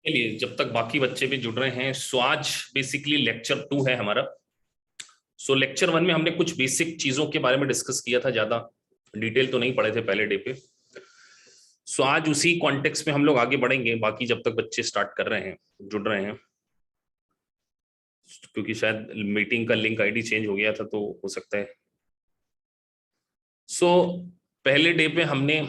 चलिए, जब तक बाकी बच्चे भी जुड़ रहे हैं, सो आज बेसिकली लेक्चर 2 है हमारा। सो लेक्चर 1 में हमने कुछ बेसिक चीजों के बारे में डिस्कस किया था, ज्यादा डिटेल तो नहीं पढ़े थे पहले डे पे। सो आज उसी कॉन्टेक्स्ट में हम लोग आगे बढ़ेंगे, बाकी जब तक बच्चे स्टार्ट कर रहे हैं, जुड़ रहे हैं, क्योंकि शायद मीटिंग का लिंक आईडी चेंज हो गया था तो हो सकता है। सो पहले डे पे हमने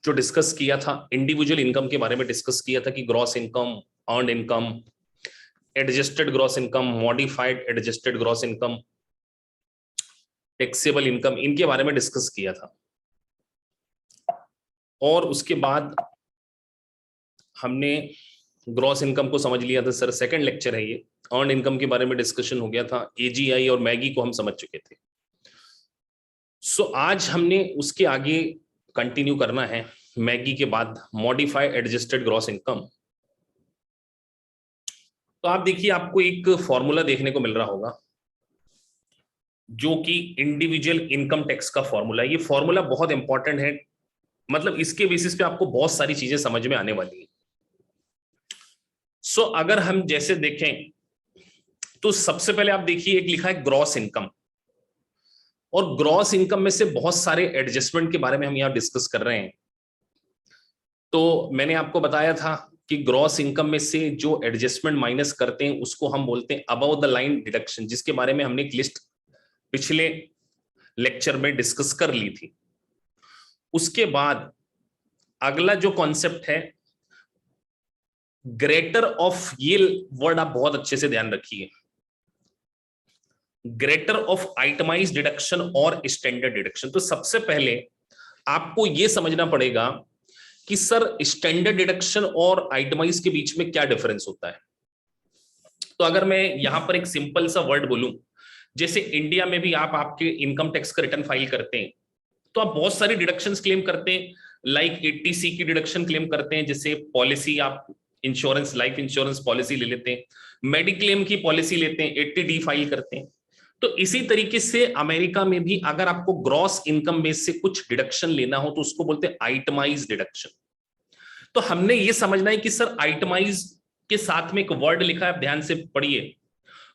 जो डिस्कस किया था इंडिविजुअल इनकम के बारे में डिस्कस किया था कि gross income, earned income, adjusted gross income, modified adjusted gross income, taxable income, इनके बारे में डिस्कस किया था। और उसके बाद हमने ग्रॉस इनकम को समझ लिया था। सर सेकंड लेक्चर है ये, अर्न इनकम के बारे में डिस्कशन हो गया था। एजीआई और मैगी को हम समझ चुके थे। सो आज हमने उसके आगे कंटिन्यू करना है। मैगी के बाद मॉडिफाई एडजस्टेड ग्रॉस इनकम। तो आप देखिए, आपको एक फॉर्मूला देखने को मिल रहा होगा जो कि इंडिविजुअल इनकम टैक्स का फॉर्मूला है। ये फॉर्मूला बहुत इंपॉर्टेंट है, मतलब इसके बेसिस पे आपको बहुत सारी चीजें समझ में आने वाली है। सो अगर हम जैसे देखें तो सबसे पहले आप देखिए, एक लिखा है ग्रॉस इनकम, और ग्रॉस इनकम में से बहुत सारे एडजस्टमेंट के बारे में हम यहां डिस्कस कर रहे हैं। तो मैंने आपको बताया था कि ग्रॉस इनकम में से जो एडजस्टमेंट माइनस करते हैं उसको हम बोलते हैं अबव द लाइन डिडक्शन, जिसके बारे में हमने एक लिस्ट पिछले लेक्चर में डिस्कस कर ली थी। उसके बाद अगला जो कॉन्सेप्ट है ग्रेटर ऑफ, ये वर्ड आप बहुत अच्छे से ध्यान रखिए, ग्रेटर ऑफ आइटमाइज डिडक्शन और स्टैंडर्ड डिडक्शन। तो सबसे पहले आपको यह समझना पड़ेगा कि सर स्टैंडर्ड डिडक्शन और आइटमाइज के बीच में क्या डिफरेंस होता है। तो अगर मैं यहां पर एक सिंपल सा वर्ड बोलूं, जैसे इंडिया में भी आप आपके इनकम टैक्स का रिटर्न फाइल करते हैं तो आप बहुत सारी डिडक्शंस क्लेम करते हैं, लाइक 80C की डिडक्शन क्लेम करते हैं, जैसे पॉलिसी आप इंश्योरेंस, लाइफ इंश्योरेंस पॉलिसी ले लेते हैं, मेडिक्लेम की पॉलिसी लेते हैं, 80D फाइल करते हैं। तो इसी तरीके से अमेरिका में भी अगर आपको ग्रॉस इनकम में से कुछ डिडक्शन लेना हो तो उसको बोलते हैं आइटमाइज डिडक्शन। तो हमने ये समझना है कि सर आइटमाइज के साथ में एक वर्ड लिखा है, आप ध्यान से पढ़िए,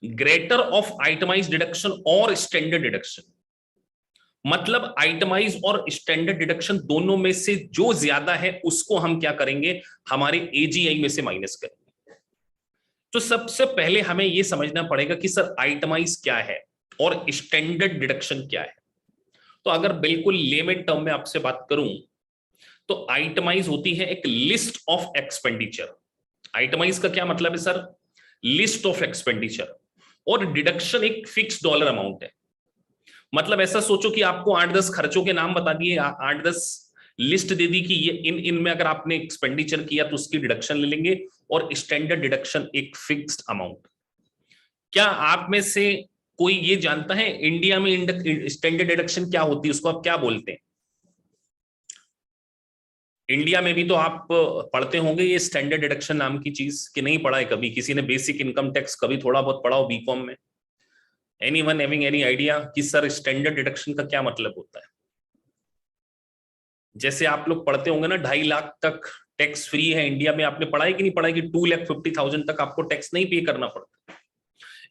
ग्रेटर ऑफ आइटमाइज डिडक्शन और स्टैंडर्ड डिडक्शन। मतलब आइटमाइज और स्टैंडर्ड डिडक्शन दोनों में से जो ज्यादा है उसको हम क्या करेंगे, हमारे एजीआई में से माइनस करेंगे। तो सबसे पहले हमें यह समझना पड़ेगा कि सर आइटमाइज क्या है और स्टैंडर्ड डिडक्शन क्या है। तो अगर बिल्कुल लेमन टर्म में आपसे बात करूं तो आइटमाइज होती है एक लिस्ट ऑफ एक्सपेंडिचर। आइटमाइज का क्या मतलब है सर, लिस्ट ऑफ एक्सपेंडिचर, और डिडक्शन एक फिक्स डॉलर अमाउंट है। मतलब ऐसा सोचो कि आपको 8-10 खर्चों के नाम बता दिए, 8-10 लिस्ट दे दी कि ये इनमें अगर आपने एक्सपेंडिचर किया तो उसकी डिडक्शन ले लेंगे, और स्टैंडर्ड डिडक्शन एक फिक्स्ड अमाउंट। क्या आप में से कोई ये जानता है इंडिया में स्टैंडर्ड डिडक्शन क्या होती है, उसको आप क्या बोलते हैं? इंडिया में भी तो आप पढ़ते होंगे ये स्टैंडर्ड डिडक्शन नाम की चीज, कि नहीं पढ़ा है कभी? किसी ने बेसिक इनकम टैक्स कभी थोड़ा बहुत पढ़ा हो बीकॉम में? एनीवन हैविंग एनी आइडिया कि सर स्टैंडर्ड डिडक्शन का क्या मतलब होता है? जैसे आप लोग पढ़ते होंगे ना 2.5 लाख तक टैक्स फ्री है इंडिया में, आपने पढ़ा है कि नहीं पढ़ा है कि 2,50,000 तक आपको टैक्स नहीं पे करना पड़ता।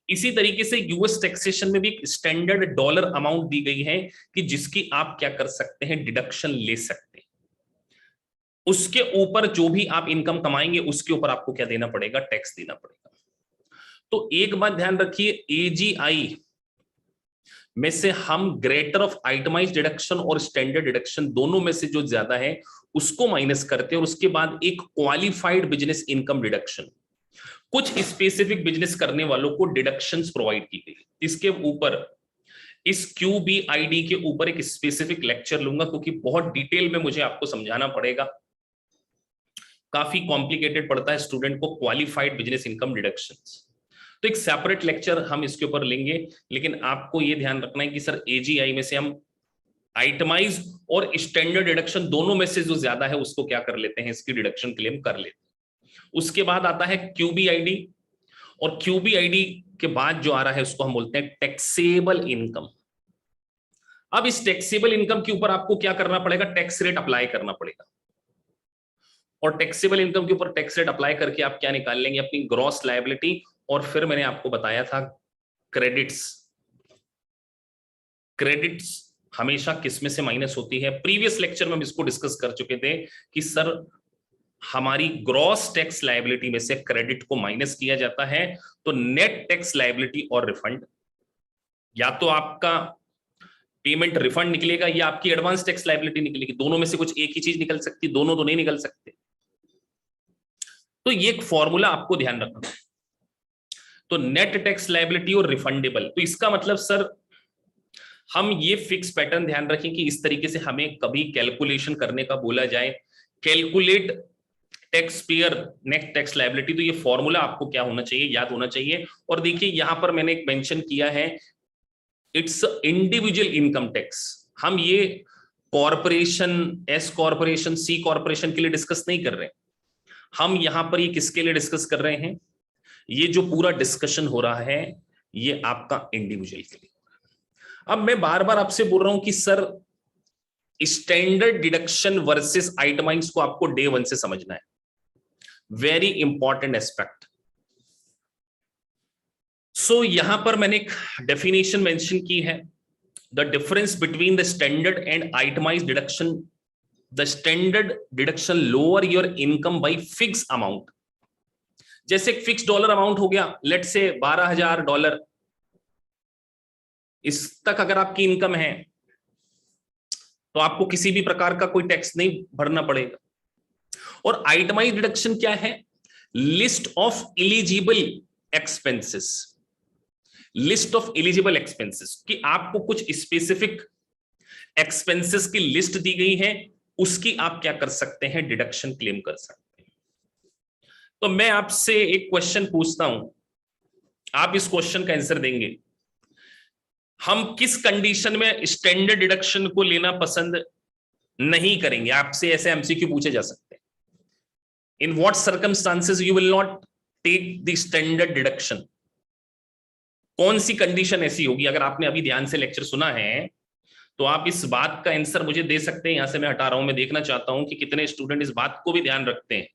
इसी तरीके से यूएस टैक्सेशन में भी एक स्टैंडर्ड डॉलर अमाउंट दी गई है कि जिसकी आप क्या कर सकते हैं, डिडक्शन ले सकते हैं। उसके ऊपर जो भी आप इनकम कमाएंगे उसके ऊपर आपको क्या देना पड़ेगा, टैक्स देना पड़ेगा। तो एक बात ध्यान रखिए, एजीआई में से हम ग्रेटर ऑफ आइटमाइज डिडक्शन और स्टैंडर्ड डिडक्शन दोनों में से जो ज्यादा है उसको माइनस करते हैं, और उसके बाद एक क्वालिफाइड बिजनेस इनकम डिडक्शन, कुछ स्पेसिफिक बिजनेस करने वालों को डिडक्शंस प्रोवाइड की गई। इसके ऊपर, इस QBID के ऊपर एक स्पेसिफिक लेक्चर लूंगा, क्योंकि बहुत डिटेल में मुझे आपको समझाना पड़ेगा, काफी कॉम्प्लिकेटेड पड़ता है स्टूडेंट को क्वालिफाइड बिजनेस इनकम डिडक्शंस। तो एक सेपरेट लेक्चर हम इसके ऊपर लेंगे, लेकिन आपको यह ध्यान रखना है कि सर एजीआई में से हम आइटमाइज और स्टैंडर्ड डिडक्शन दोनों में से जो ज्यादा है उसको क्या कर लेते हैं, इसकी डिडक्शन क्लेम कर लेते हैं। उसके बाद आता है QBID, और QBID के बाद जो आ रहा है उसको हम बोलते हैं टैक्सेबल इनकम। अब इस टैक्सेबल इनकम के ऊपर आपको क्या करना पड़ेगा, टैक्स रेट अप्लाई करना पड़ेगा। और टैक्सेबल इनकम के ऊपर टैक्स रेट अप्लाई करके आप क्या निकाल लेंगे, अपनी ग्रॉस लायबिलिटी। और फिर मैंने आपको बताया था क्रेडिट्स, क्रेडिट्स हमेशा किस में से माइनस होती है। प्रीवियस लेक्चर में हम इसको डिस्कस कर चुके थे कि सर हमारी ग्रॉस टैक्स लायबिलिटी में से क्रेडिट को माइनस किया जाता है, तो नेट टैक्स लायबिलिटी और रिफंड, या तो आपका पेमेंट रिफंड निकलेगा या आपकी एडवांस टैक्स लायबिलिटी निकलेगी, दोनों में से कुछ एक ही चीज निकल सकती, दोनों तो नहीं निकल सकते। तो ये एक फॉर्मूला आपको ध्यान रखना। तो नेट टैक्स लायबिलिटी और रिफंडेबल, तो इसका मतलब सर हम ये फिक्स पैटर्न ध्यान रखें कि इस तरीके से हमें कभी कैलकुलेशन करने का बोला जाए, calculate tax payer net tax liability, तो ये फॉर्मूला आपको क्या होना चाहिए, याद होना चाहिए। और देखिए यहां पर मैंने एक मेंशन किया है, इट्स इंडिविजुअल इनकम टैक्स। हम ये कॉरपोरेशन, एस कॉरपोरेशन, सी कॉरपोरेशन के लिए डिस्कस नहीं कर रहे, हम यहां पर ये किसके लिए डिस्कस कर रहे हैं, ये जो पूरा डिस्कशन हो रहा है ये आपका इंडिविजुअल के लिए। अब मैं बार बार आपसे बोल रहा हूं कि sir standard deduction versus itemised को आपको डे 1 से समझना है, वेरी इंपॉर्टेंट एस्पेक्ट। सो यहां पर मैंने एक डेफिनेशन मेंशन की है, the difference between the standard and itemised deduction, the standard deduction lower your income by fix amount. जैसे एक फिक्स डॉलर अमाउंट हो गया, लेट से $12,000, इस तक अगर आपकी इनकम है तो आपको किसी भी प्रकार का कोई टैक्स नहीं भरना पड़ेगा। और आइटमाइज डिडक्शन क्या है, list of eligible expenses, list of eligible expenses, कि आपको कुछ स्पेसिफिक एक्सपेंसेस की लिस्ट दी गई है, उसकी आप क्या कर सकते हैं, डिडक्शन क्लेम कर सकते हैं। तो मैं आपसे एक क्वेश्चन पूछता हूं, आप इस क्वेश्चन का आंसर देंगे, हम किस कंडीशन में स्टैंडर्ड डिडक्शन को लेना पसंद नहीं करेंगे। आपसे ऐसे एमसीक्यू पूछे जा सकते हैं, in what circumstances you will not take the standard deduction. कौन सी कंडीशन ऐसी होगी, अगर आपने अभी ध्यान से लेक्चर सुना है तो आप इस बात का आंसर मुझे दे सकते हैं। यहां से मैं हटा रहा हूं, मैं देखना चाहता हूं कि कितने स्टूडेंट इस बात को भी ध्यान रखते हैं।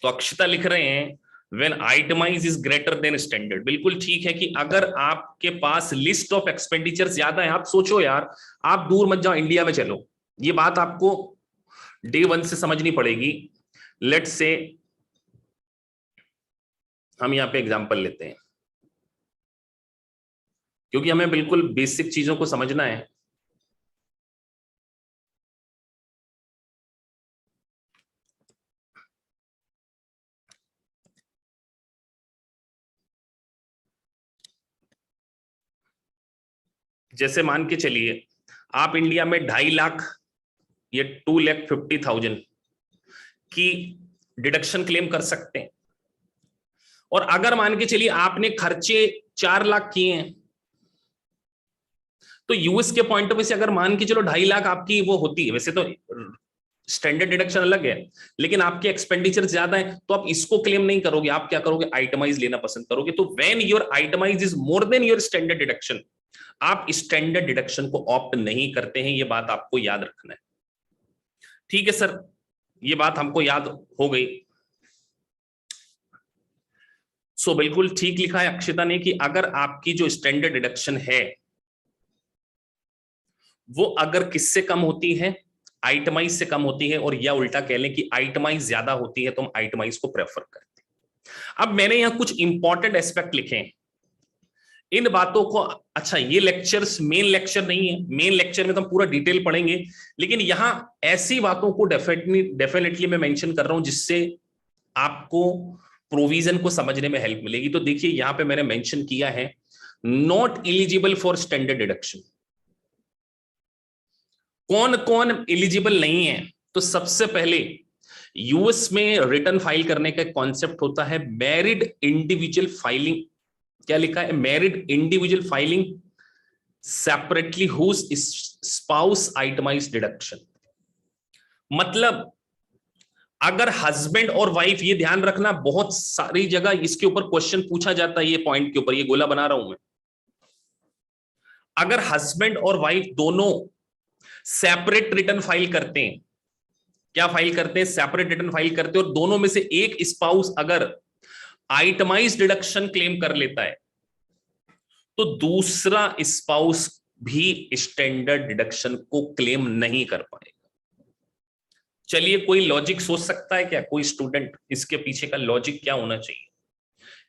तो अक्षता लिख रहे हैं when itemized is greater than standard। बिल्कुल ठीक है कि अगर आपके पास लिस्ट ऑफ एक्सपेंडिचर ज्यादा है, आप सोचो यार, आप दूर मत जाओ, इंडिया में चलो, ये बात आपको डे 1 से समझनी पड़ेगी। लेट्स से हम यहां पे एग्जांपल लेते हैं, क्योंकि हमें बिल्कुल बेसिक चीजों को समझना है। जैसे मान के चलिए आप इंडिया में 2.5 लाख या 2,50,000 की डिडक्शन क्लेम कर सकते हैं। और अगर मान के चलिए आपने खर्चे 4 लाख किए हैं, तो यूएस के पॉइंट ऑफ व्यू से अगर मान के चलो 2.5 लाख आपकी वो होती है, वैसे तो स्टैंडर्ड डिडक्शन अलग है, लेकिन आपके एक्सपेंडिचर ज्यादा है, तो आप इसको क्लेम नहीं करोगे, आप क्या करोगे, आइटमाइज लेना पसंद करोगे। तो when your itemised is more than your standard deduction, आप स्टैंडर्ड डिडक्शन को ऑप्ट नहीं करते हैं। ये बात आपको याद रखना है, ठीक है सर, ये बात हमको याद हो गई। सो बिल्कुल ठीक लिखा है अक्षिता ने कि अगर आपकी जो स्टैंडर्ड डिडक्शन है वो अगर किससे कम होती है, आइटमाइज से कम होती है, और या उल्टा कह लें कि आइटमाइज ज्यादा होती है, तो हम आइटमाइज को प्रेफर करते हैं। अब मैंने यहां कुछ इंपॉर्टेंट एस्पेक्ट लिखे हैं, इन बातों को, अच्छा ये लेक्चर्स मेन लेक्चर नहीं है, मेन लेक्चर में तो हम पूरा डिटेल पढ़ेंगे, लेकिन यहां ऐसी बातों को डेफिनेटली मैं मेंशन कर रहा हूं जिससे आपको प्रोविजन को समझने में हेल्प मिलेगी। तो देखिए यहां पे मैंने मेंशन किया है not eligible for standard deduction. कौन कौन एलिजिबल नहीं है, तो सबसे पहले यूएस में रिटर्न फाइल करने का कॉन्सेप्ट होता है मैरिड इंडिविजुअल फाइलिंग। क्या लिखा है, married individual filing separately whose spouse itemize deduction. मतलब अगर हस्बैंड और वाइफ, ये ध्यान रखना, बहुत सारी जगह इसके ऊपर क्वेश्चन पूछा जाता है, ये पॉइंट के ऊपर, ये गोला बना रहा हूं मैं। अगर हस्बैंड और वाइफ दोनों सेपरेट रिटर्न फाइल करते हैं, क्या फाइल करते हैं? सेपरेट रिटर्न फाइल करते हैं, और दोनों में से एक स्पाउस अगर आइटमाइज्ड डिडक्शन क्लेम कर लेता है तो दूसरा स्पाउस भी स्टैंडर्ड डिडक्शन को क्लेम नहीं कर पाएगा। चलिए, कोई लॉजिक सोच सकता है क्या, कोई स्टूडेंट, इसके पीछे का लॉजिक क्या होना चाहिए?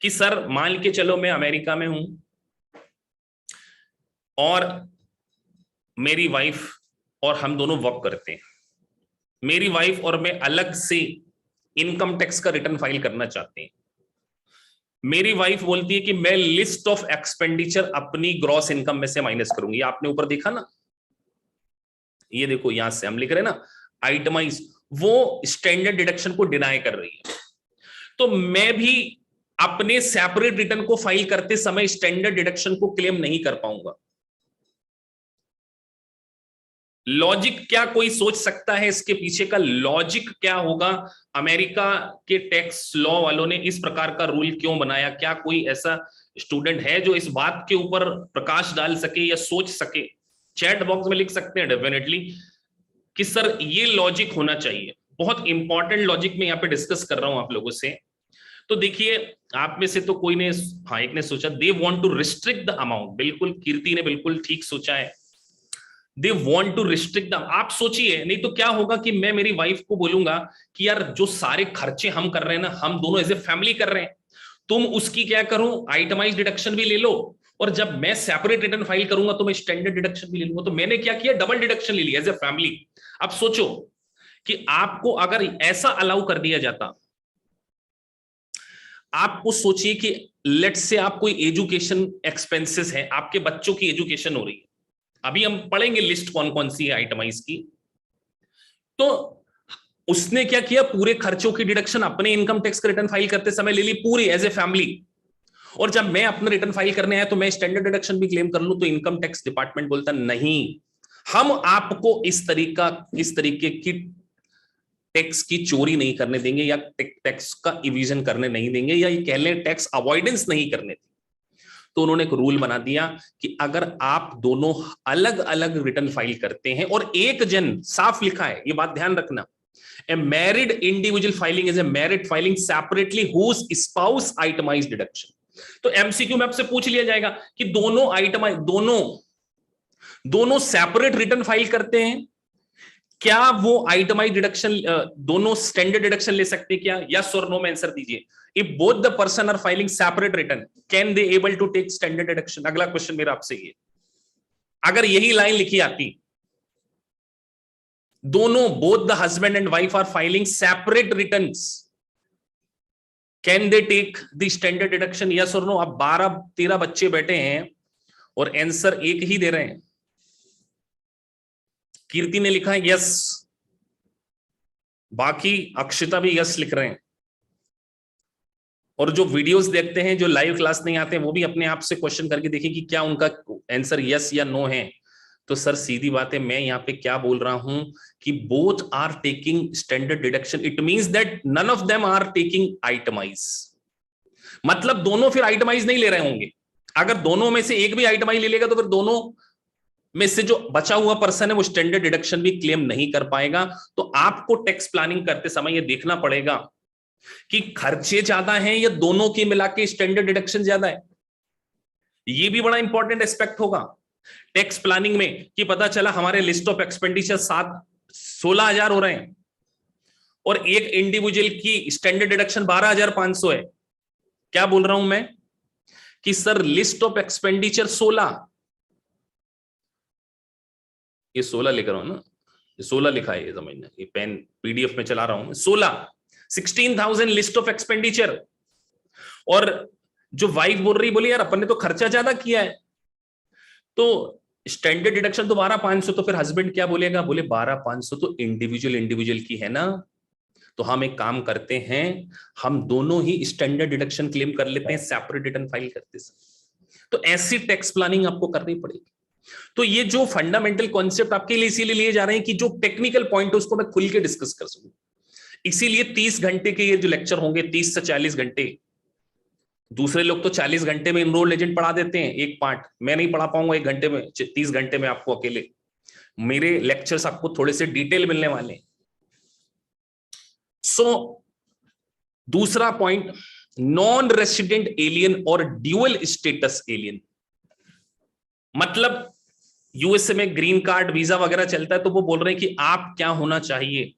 कि सर मान के चलो मैं अमेरिका में हूं और मेरी वाइफ और हम दोनों वर्क करते हैं, मेरी वाइफ और मैं अलग से इनकम टैक्स का रिटर्न फाइल करना चाहते हैं। मेरी वाइफ बोलती है कि मैं लिस्ट ऑफ एक्सपेंडिचर अपनी ग्रॉस इनकम में से माइनस करूंगी। आपने ऊपर देखा ना, ये देखो यहां से हम लिख रहे हैं ना आइटमाइज, वो स्टैंडर्ड डिडक्शन को डिनाई कर रही है। तो मैं भी अपने सेपरेट रिटर्न को फाइल करते समय स्टैंडर्ड डिडक्शन को क्लेम नहीं कर पाऊंगा। लॉजिक क्या कोई सोच सकता है इसके पीछे का लॉजिक क्या होगा? अमेरिका के टैक्स लॉ वालों ने इस प्रकार का रूल क्यों बनाया? क्या कोई ऐसा स्टूडेंट है जो इस बात के ऊपर प्रकाश डाल सके या सोच सके? चैट बॉक्स में लिख सकते हैं डेफिनेटली कि सर ये लॉजिक होना चाहिए। बहुत इंपॉर्टेंट लॉजिक में यहाँ पे डिस्कस कर रहा हूं आप लोगों से। तो देखिए, आप में से तो कोई ने, हाँ एक ने सोचा they want to restrict the amount. बिल्कुल, कीर्ति ने बिल्कुल ठीक सोचा है, they want to restrict the. आप सोचिए, नहीं तो क्या होगा कि मैं मेरी वाइफ को बोलूंगा कि यार जो सारे खर्चे हम कर रहे हैं ना, हम दोनों एज ए फैमिली कर रहे हैं, तुम उसकी क्या करो आइटमाइज डिडक्शन भी ले लो, और जब मैं सेपरेट रिटर्न फाइल करूंगा तो मैं स्टैंडर्ड डिडक्शन भी ले लूंगा। तो मैंने क्या किया, डबल डिडक्शन ले लिया एज ए फैमिली। अब सोचो कि आपको अगर ऐसा अलाउ कर दिया जाता, आपको सोचिए कि लेट से आप कोई एजुकेशन एक्सपेंसेस है, आपके बच्चों की एजुकेशन हो रही है, अभी हम पढ़ेंगे लिस्ट कौन कौन सी है आइटमाइज की। तो उसने क्या किया, पूरे खर्चों की डिडक्शन अपने इनकम टैक्स का रिटर्न फाइल करते समय ले ली पूरी एज ए फैमिली, और जब मैं अपना रिटर्न फाइल करने आया तो मैं स्टैंडर्ड डिडक्शन भी क्लेम कर लूं, तो इनकम टैक्स डिपार्टमेंट बोलता नहीं, हम आपको इस तरीके की टैक्स की चोरी नहीं करने देंगे, या टैक्स का इविजन करने नहीं देंगे, या ये कह लें टैक्स अवॉइडेंस नहीं करने देंगे। तो उन्होंने एक रूल बना दिया कि अगर आप दोनों अलग अलग रिटर्न फाइल करते हैं, और एक जन, साफ लिखा है ये बात ध्यान रखना, a married individual filing is a married filing separately whose spouse itemized deduction. तो एमसीक्यू में आपसे पूछ लिया जाएगा कि दोनों आइटमाइज, दोनों सेपरेट रिटर्न फाइल करते हैं, क्या वो आइटमाइज डिडक्शन, दोनों स्टैंडर्ड डिडक्शन ले सकते हैं क्या? यस और नो में आंसर दीजिए। If both the person are filing separate return, can they able to take standard deduction? अगला क्वेश्चन मेरा आपसे ये, अगर यही लाइन लिखी आती, दोनों both the husband and wife are filing separate returns, can they take the standard deduction? Yes और नो? अब 12-13 बच्चे बैठे हैं और आंसर एक ही दे रहे हैं। कीर्ति ने लिखा है यस, बाकी अक्षिता भी यस लिख रहे हैं, और जो वीडियोस देखते हैं, जो लाइव क्लास नहीं आते हैं, वो भी अपने आप से क्वेश्चन करके देखें कि क्या उनका आंसर यस या नो है। तो सर सीधी बात है, मैं यहाँ पे क्या बोल रहा हूं कि both are taking standard deduction, it means that none of them are taking itemize. मतलब दोनों फिर आइटमाइज नहीं ले रहे होंगे। अगर दोनों में से एक भी आइटमाइज ले लेगा तो फिर दोनों में से जो बचा हुआ पर्सन है वो स्टैंडर्ड डिडक्शन भी क्लेम नहीं कर पाएगा। तो आपको टैक्स प्लानिंग करते समय ये देखना पड़ेगा कि खर्चे ज्यादा हैं या दोनों के मिला के स्टैंडर्ड डिडक्शन ज्यादा है। ये भी बड़ा इंपॉर्टेंट एस्पेक्ट होगा टैक्स प्लानिंग में, कि पता चला हमारे लिस्ट ऑफ एक्सपेंडिचर 16,000 हो रहे हैं और एक इंडिविजुअल की स्टैंडर्ड डिडक्शन 12,500 है। क्या बोल रहा हूं मैं कि सर लिस्ट ऑफ एक्सपेंडिचर 16, ये 16 लिख रहा हूं ना, ये 16 लिखा है, ये समझना, ये पेन पीडीएफ में चला रहा हूं, 16,000 लिस्ट ऑफ एक्सपेंडिचर। और जो वाइफ बोल रही, बोली यार अपन ने तो खर्चा ज्यादा किया है, तो स्टैंडर्ड डिडक्शन तो 12,500, तो फिर हस्बैंड क्या बोलेगा, बोले 12,500 तो इंडिविजुअल की है ना, तो हम एक काम करते हैं, हम दोनों ही स्टैंडर्ड डिडक्शन क्लेम कर लेते हैं सेपरेट रिटर्न फाइल करते समय। तो ऐसी टैक्स प्लानिंग आपको करनी पड़ेगी। तो ये जो फंडामेंटल कॉन्सेप्ट आपके लिए इसीलिए लिए जा रहे हैं कि जो टेक्निकल पॉइंट है उसको मैं खुल के डिस्कस कर सकूं। इसीलिए 30 घंटे के ये जो लेक्चर होंगे, 30 से 40 घंटे, दूसरे लोग तो 40 घंटे में इनरोल एजेंट पढ़ा देते हैं एक पार्ट, मैं नहीं पढ़ा पाऊंगा 1 घंटे में, 30 घंटे में आपको अकेले। मेरे लेक्चर्स आपको थोड़े से डिटेल मिलने वाले हैं। सो दूसरा पॉइंट, नॉन रेसिडेंट एलियन और ड्यूअल स्टेटस एलियन, मतलब यूएसए में ग्रीन कार्ड वीजा वगैरह चलता है, तो वो बोल रहे हैं कि आप क्या होना चाहिए,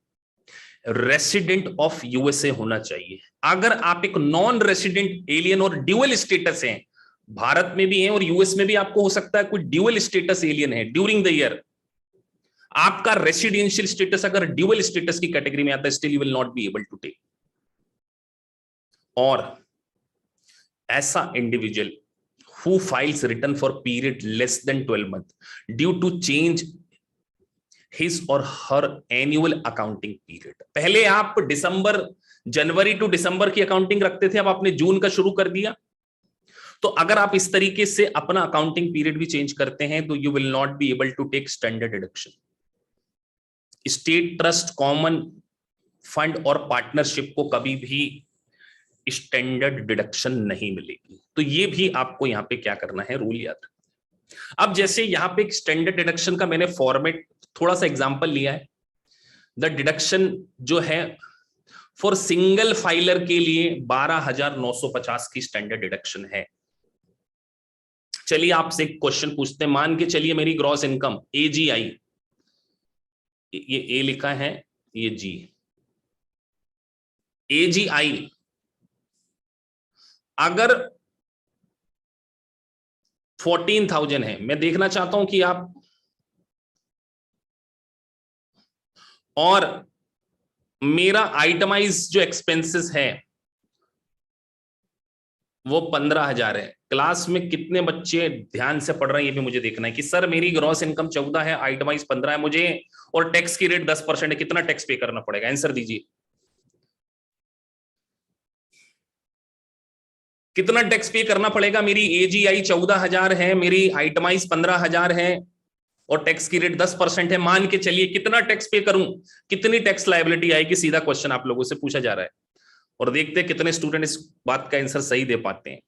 रेसिडेंट ऑफ यूएसए होना चाहिए। अगर आप एक नॉन रेसिडेंट एलियन और ड्यूअल स्टेटस हैं, भारत में भी है और यूएस में भी आपको हो सकता है कोई ड्यूअल स्टेटस एलियन है ड्यूरिंग द ईयर, आपका रेसिडेंशियल स्टेटस अगर ड्यूअल स्टेटस की कैटेगरी में आता है, still you will not be able to take. और ऐसा individual who files return for period less than 12 month due to change his or her annual accounting period, पहले आप जनवरी to दिसंबर की अकाउंटिंग रखते थे, अब आपने जून का शुरू कर दिया, तो अगर आप इस तरीके से अपना अकाउंटिंग पीरियड भी चेंज करते हैं तो you will not be able to take standard deduction. State trust, common fund और पार्टनरशिप को कभी भी स्टैंडर्ड डिडक्शन नहीं मिलेगी। तो ये भी आपको यहां पे क्या करना है, रूल याद रखना। अब जैसे यहां पे स्टैंडर्ड डिडक्शन का मैंने फॉर्मेट थोड़ा सा एग्जांपल लिया है। द डिडक्शन जो है फॉर सिंगल फाइलर के लिए 12,950 की स्टैंडर्ड डिडक्शन है। चलिए आपसे एक क्वेश्चन पूछते हैं, मान के चलिए मेरी ग्रॉस इनकम AGI, ये ए लिखा है, ये जी, AGI अगर 14,000 है, मैं देखना चाहता हूं कि आप, और मेरा आइटमाइज जो एक्सपेंसेस है वो 15,000 है। क्लास में कितने बच्चे ध्यान से पढ़ रहे हैं ये भी मुझे देखना है कि सर मेरी ग्रॉस इनकम 14 है, आइटमाइज 15 है मुझे, और टैक्स की रेट 10% है, कितना टैक्स पे करना पड़ेगा? आंसर दीजिए, कितना टैक्स पे करना पड़ेगा? मेरी AGI 14,000 है, मेरी आइटमाइज 15,000 है और टैक्स की रेट 10% है, मान के चलिए कितना टैक्स पे करूं, कितनी टैक्स लायबिलिटी आएगी? सीधा क्वेश्चन आप लोगों से पूछा जा रहा है, और देखते हैं कितने स्टूडेंट इस बात का आंसर सही दे पाते हैं।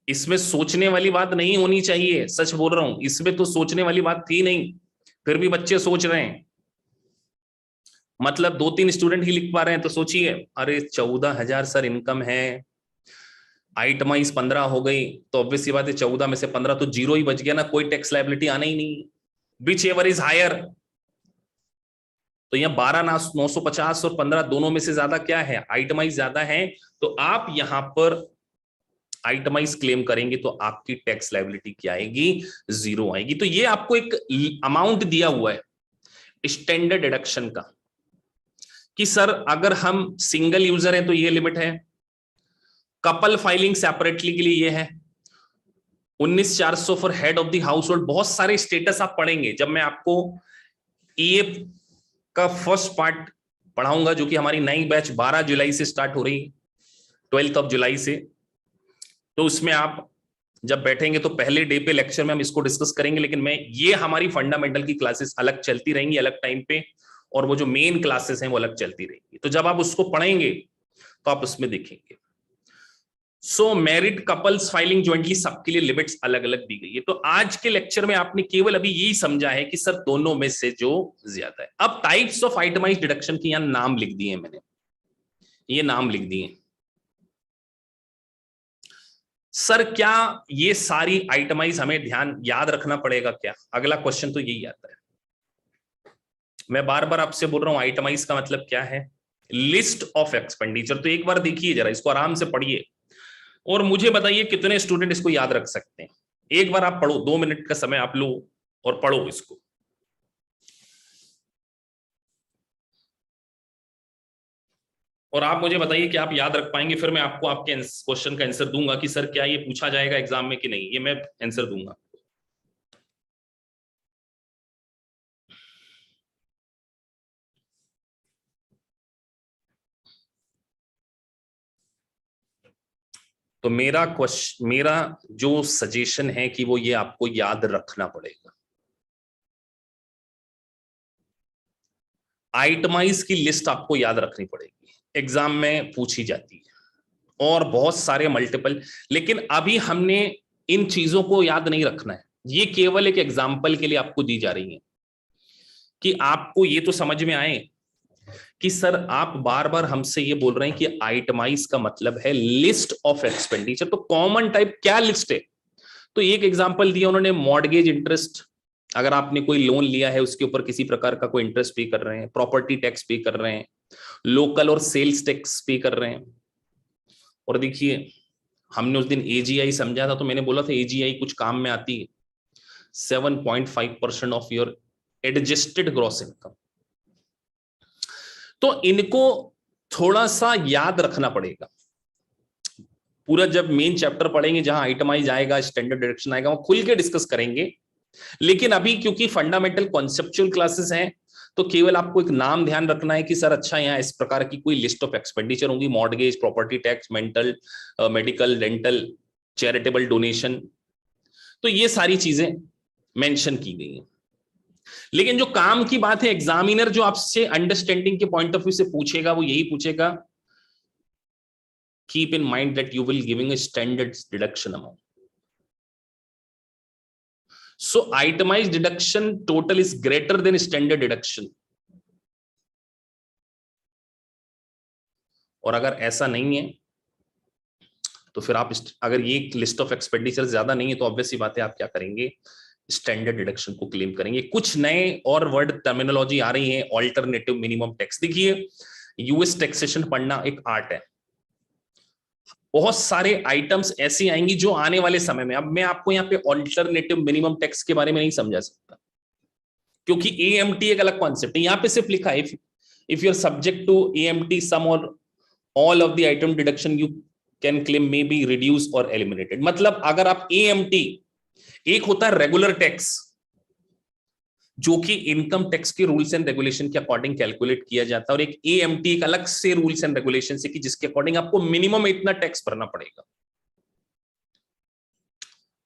इसमें सोचने वाली बात नहीं होनी चाहिए, सच बोल रहा हूं, इसमें तो सोचने वाली बात थी नहीं, फिर भी बच्चे सोच रहे हैं। मतलब 2-3 स्टूडेंट ही लिख पा रहे हैं, तो सोचिए, अरे 14,000 सर इनकम है, आइटमाइज 15 हो गई, तो ऑब्वियस सी बात है 14 में से 15 तो जीरो ही बच गया ना, कोई टैक्स लायबिलिटी आना ही नहीं। विच एवर इज हायर, तो यहाँ 12,950 और 15 दोनों में से ज्यादा क्या है? आइटमाइज ज्यादा है, तो आप यहां पर आइटमाइज क्लेम करेंगे तो आपकी टैक्स लायबिलिटी क्या आएगी? जीरो आएगी। तो ये आपको एक अमाउंट दिया हुआ है स्टैंडर्ड डिडक्शन का कि सर अगर हम सिंगल यूजर हैं तो ये लिमिट है, कपल फाइलिंग सेपरेटली के लिए ये है, 19,400 for head of the house hold. बहुत सारे स्टेटस आप पढ़ेंगे जब मैं आपको EF का फर्स्ट पार्ट पढ़ाऊंगा, जो कि हमारी नई बैच 12 जुलाई से स्टार्ट हो रही, 12 जुलाई से। तो उसमें आप जब बैठेंगे तो पहले डे पे लेक्चर में हम इसको डिस्कस करेंगे, लेकिन मैं ये हमारी फंडामेंटल की क्लासेस अलग चलती रहेंगी अलग टाइम पे, और वो जो मेन क्लासेस हैं वो अलग चलती रहेंगी। तो जब आप उसको पढ़ेंगे तो आप उसमें देखेंगे। सो मैरिड कपल्स फाइलिंग ज्वाइंटली, सबके लिए लिमिट्स अलग अलग दी गई है। तो आज के लेक्चर में आपने केवल अभी यही समझा है कि सर दोनों में से जो ज्यादा है। अब टाइप्स ऑफ आइटमाइज डिडक्शन की यहां नाम लिख दिए मैंने, ये नाम लिख दिए। सर क्या ये सारी आइटमाइज हमें ध्यान याद रखना पड़ेगा क्या? अगला क्वेश्चन तो यही आता है। मैं बार बार आपसे बोल रहा हूं आइटमाइज का मतलब क्या है? List of expenditure. तो एक बार देखिए जरा, इसको आराम से पढ़िए और मुझे बताइए कितने स्टूडेंट इसको याद रख सकते हैं। एक बार आप पढ़ो, 2 मिनट का समय आप लो और पढ़ो इसको। और आप मुझे बताइए कि आप याद रख पाएंगे, फिर मैं आपको आपके क्वेश्चन का आंसर दूंगा कि सर क्या ये पूछा जाएगा एग्जाम में कि नहीं, ये मैं आंसर दूंगा। तो मेरा जो सजेशन है कि वो ये आपको याद रखना पड़ेगा। आइटमाइज की लिस्ट आपको याद रखनी पड़ेगी, एग्जाम में पूछी जाती है, और बहुत सारे मल्टीपल। लेकिन अभी हमने इन चीजों को याद नहीं रखना है, ये केवल एक एग्जाम्पल के लिए आपको दी जा रही है कि आपको ये तो समझ में आए कि सर आप बार बार हमसे ये बोल रहे हैं कि आइटमाइज का मतलब है लिस्ट ऑफ एक्सपेंडिचर, तो कॉमन टाइप क्या लिस्ट है? तो एक एग्जांपल दिया उन्होंने, मॉर्गेज इंटरेस्ट, अगर आपने कोई लोन लिया है उसके ऊपर किसी प्रकार का कोई इंटरेस्ट पे कर रहे हैं, प्रॉपर्टी टैक्स पे कर रहे हैं, लोकल और सेल्स टैक्स पे कर रहे हैं। और देखिए हमने उस दिन एजीआई समझा था, तो मैंने बोला था एजीआई कुछ काम में आती है, 7.5% of your adjusted gross income. तो इनको थोड़ा सा याद रखना पड़ेगा। पूरा जब मेन चैप्टर पढ़ेंगे जहां आइटमाइज आएगा, स्टैंडर्ड डिडक्शन आएगा, वहां खुल के डिस्कस करेंगे। लेकिन अभी क्योंकि फंडामेंटल कॉन्सेप्चुअल क्लासेस हैं, तो केवल आपको एक नाम ध्यान रखना है कि सर अच्छा यहाँ इस प्रकार की कोई लिस्ट ऑफ एक्सपेंडिचर होंगी, mortgage, property tax, medical, dental, charitable donation, तो ये सारी चीजें मेंशन की गई हैं। लेकिन जो काम की बात है, एग्जामिनर जो आपसे अंडरस्टैंडिंग के पॉइंट ऑफ व्यू से पूछेगा वो यही पूछेगा, keep in mind that you will giving a standard deduction amount. So itemized deduction total is greater than standard deduction. और अगर ऐसा नहीं है तो फिर आप अगर ये लिस्ट ऑफ एक्सपेंडिचर ज्यादा नहीं है तो ऑब्वियस सी बात है आप क्या करेंगे, स्टैंडर्ड डिडक्शन को क्लेम करेंगे। कुछ नए और वर्ड टर्मिनोलॉजी आ रही है, ऑल्टरनेटिव मिनिमम टैक्स। देखिए यूएस टैक्सेशन पढ़ना एक आर्ट है, बहुत सारे आइटम्स ऐसी आएंगी जो आने वाले समय में, अब मैं आपको यहाँ पे ऑल्टरनेटिव मिनिमम टैक्स के बारे में नहीं समझा सकता क्योंकि एएमटी एक अलग कॉन्सेप्ट है। यहाँ पे सिर्फ लिखा है if you are subject to AMT some or all of the item deduction you can claim may be reduce or eliminated. मतलब अगर आप एएमटी, एक होता है रेगुलर टैक्स जो कि इनकम टैक्स के रूल्स एंड रेगुलेशन के अकॉर्डिंग कैलकुलेट किया जाता है, और एक एएमटी एक अलग से रूल्स एंड रेगुलेशन से कि जिसके अकॉर्डिंग आपको मिनिमम इतना टैक्स भरना पड़ेगा।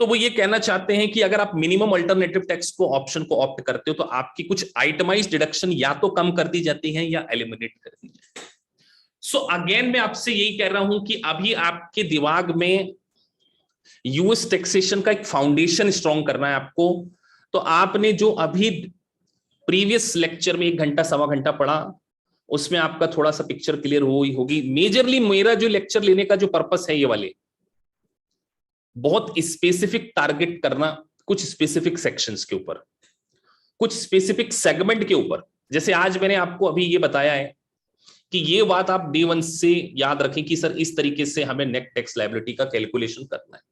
तो वो ये कहना चाहते हैं कि अगर आप मिनिमम अल्टरनेटिव टैक्स को ऑप्शन को ऑप्ट करते हो तो आपकी कुछ आइटमाइज्ड डिडक्शन या तो कम कर दी जाती है या एलिमिनेट कर दी जाती है। सो अगेन मैं आपसे यही कह रहा हूं कि अभी आपके दिमाग में यूएस टैक्सेशन का एक फाउंडेशन स्ट्रॉन्ग करना है आपको। तो आपने जो अभी प्रीवियस लेक्चर में 1 घंटा सवा घंटा पढ़ा उसमें आपका थोड़ा सा पिक्चर क्लियर हुई होगी। मेजरली मेरा जो लेक्चर लेने का जो पर्पस है, ये वाले बहुत स्पेसिफिक टारगेट करना, कुछ स्पेसिफिक सेक्शंस के ऊपर, कुछ स्पेसिफिक सेगमेंट के ऊपर। जैसे आज मैंने आपको अभी ये बताया है कि ये बात आप डे 1 से याद रखें कि सर इस तरीके से हमें नेट टैक्स लायबिलिटी का कैलकुलेशन करना है।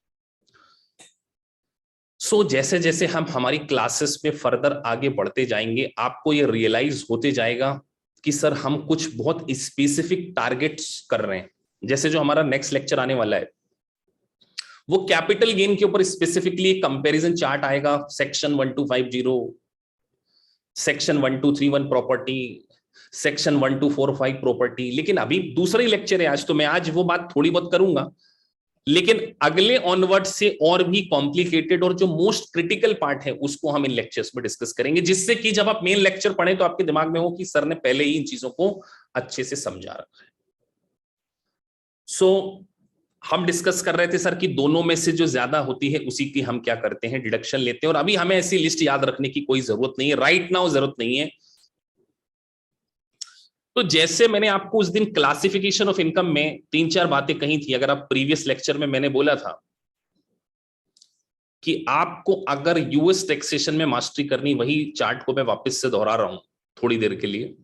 सो जैसे जैसे हम हमारी क्लासेस में फर्दर आगे बढ़ते जाएंगे आपको ये रियलाइज होते जाएगा कि सर हम कुछ बहुत स्पेसिफिक टारगेट्स कर रहे हैं। जैसे जो हमारा नेक्स्ट लेक्चर आने वाला है वो कैपिटल गेन के ऊपर स्पेसिफिकली कंपैरिजन चार्ट आएगा, section 1250, section 1231 property, section 1245 property. लेकिन अभी दूसरा ही लेक्चर है आज, तो मैं आज वो बात थोड़ी बहुत करूंगा, लेकिन अगले ऑनवर्ड से और भी कॉम्प्लिकेटेड और जो मोस्ट क्रिटिकल पार्ट है उसको हम इन लेक्चर्स में डिस्कस करेंगे, जिससे कि जब आप मेन लेक्चर पढ़ें तो आपके दिमाग में हो कि सर ने पहले ही इन चीजों को अच्छे से समझा रखा है। सो हम डिस्कस कर रहे थे सर कि दोनों में से जो ज्यादा होती है उसी की हम क्या करते हैं, डिडक्शन लेते हैं। और अभी हमें ऐसी लिस्ट याद रखने की कोई जरूरत नहीं है, राइट नाउ जरूरत नहीं है। तो जैसे मैंने आपको उस दिन क्लासिफिकेशन ऑफ इनकम में 3-4 बातें कही थी, अगर आप प्रीवियस लेक्चर में मैंने बोला था कि आपको अगर यूएस टैक्सेशन में मास्टरी करनी, वही चार्ट को मैं वापस से दोहरा रहा हूं थोड़ी देर के लिए।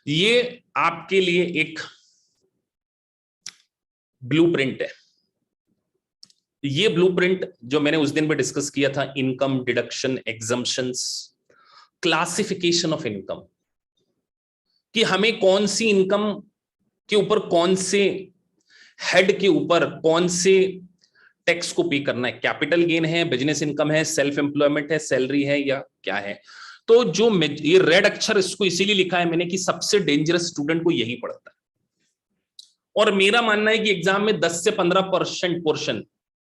ये आपके लिए एक ब्लूप्रिंट है। ये ब्लूप्रिंट जो मैंने उस दिन में डिस्कस किया था, income, deduction, exemptions, classification of income, कि हमें कौन सी इनकम के ऊपर, कौन से हेड के ऊपर कौन से टैक्स को पे करना है, कैपिटल गेन है, बिजनेस इनकम है, सेल्फ एम्प्लॉयमेंट है, सैलरी है या क्या है। तो जो ये रेड अक्षर इसको इसीलिए लिखा है मैंने कि सबसे डेंजरस स्टूडेंट को यही पड़ता है। और मेरा मानना है कि एग्जाम में 10 से 15% पोर्शन,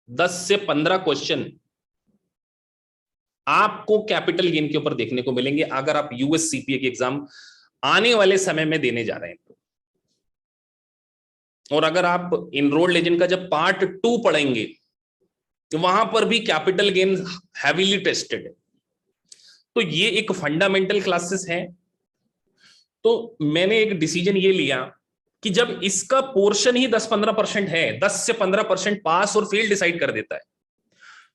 10 से 15 क्वेश्चन आपको कैपिटल गेन के ऊपर देखने को मिलेंगे अगर आप यूएस सीपीए के एग्जाम आने वाले समय में देने जा रहे हैं। और अगर आप इनरोल्ड एजेंट का जब पार्ट 2 पढ़ेंगे तो वहां पर भी कैपिटल गेन हैवीली टेस्टेड है। तो ये एक फंडामेंटल क्लासेस है। तो मैंने एक डिसीजन ये लिया कि जब इसका पोर्शन ही 10-15% है, 10 से 15% पास और फेल डिसाइड कर देता है,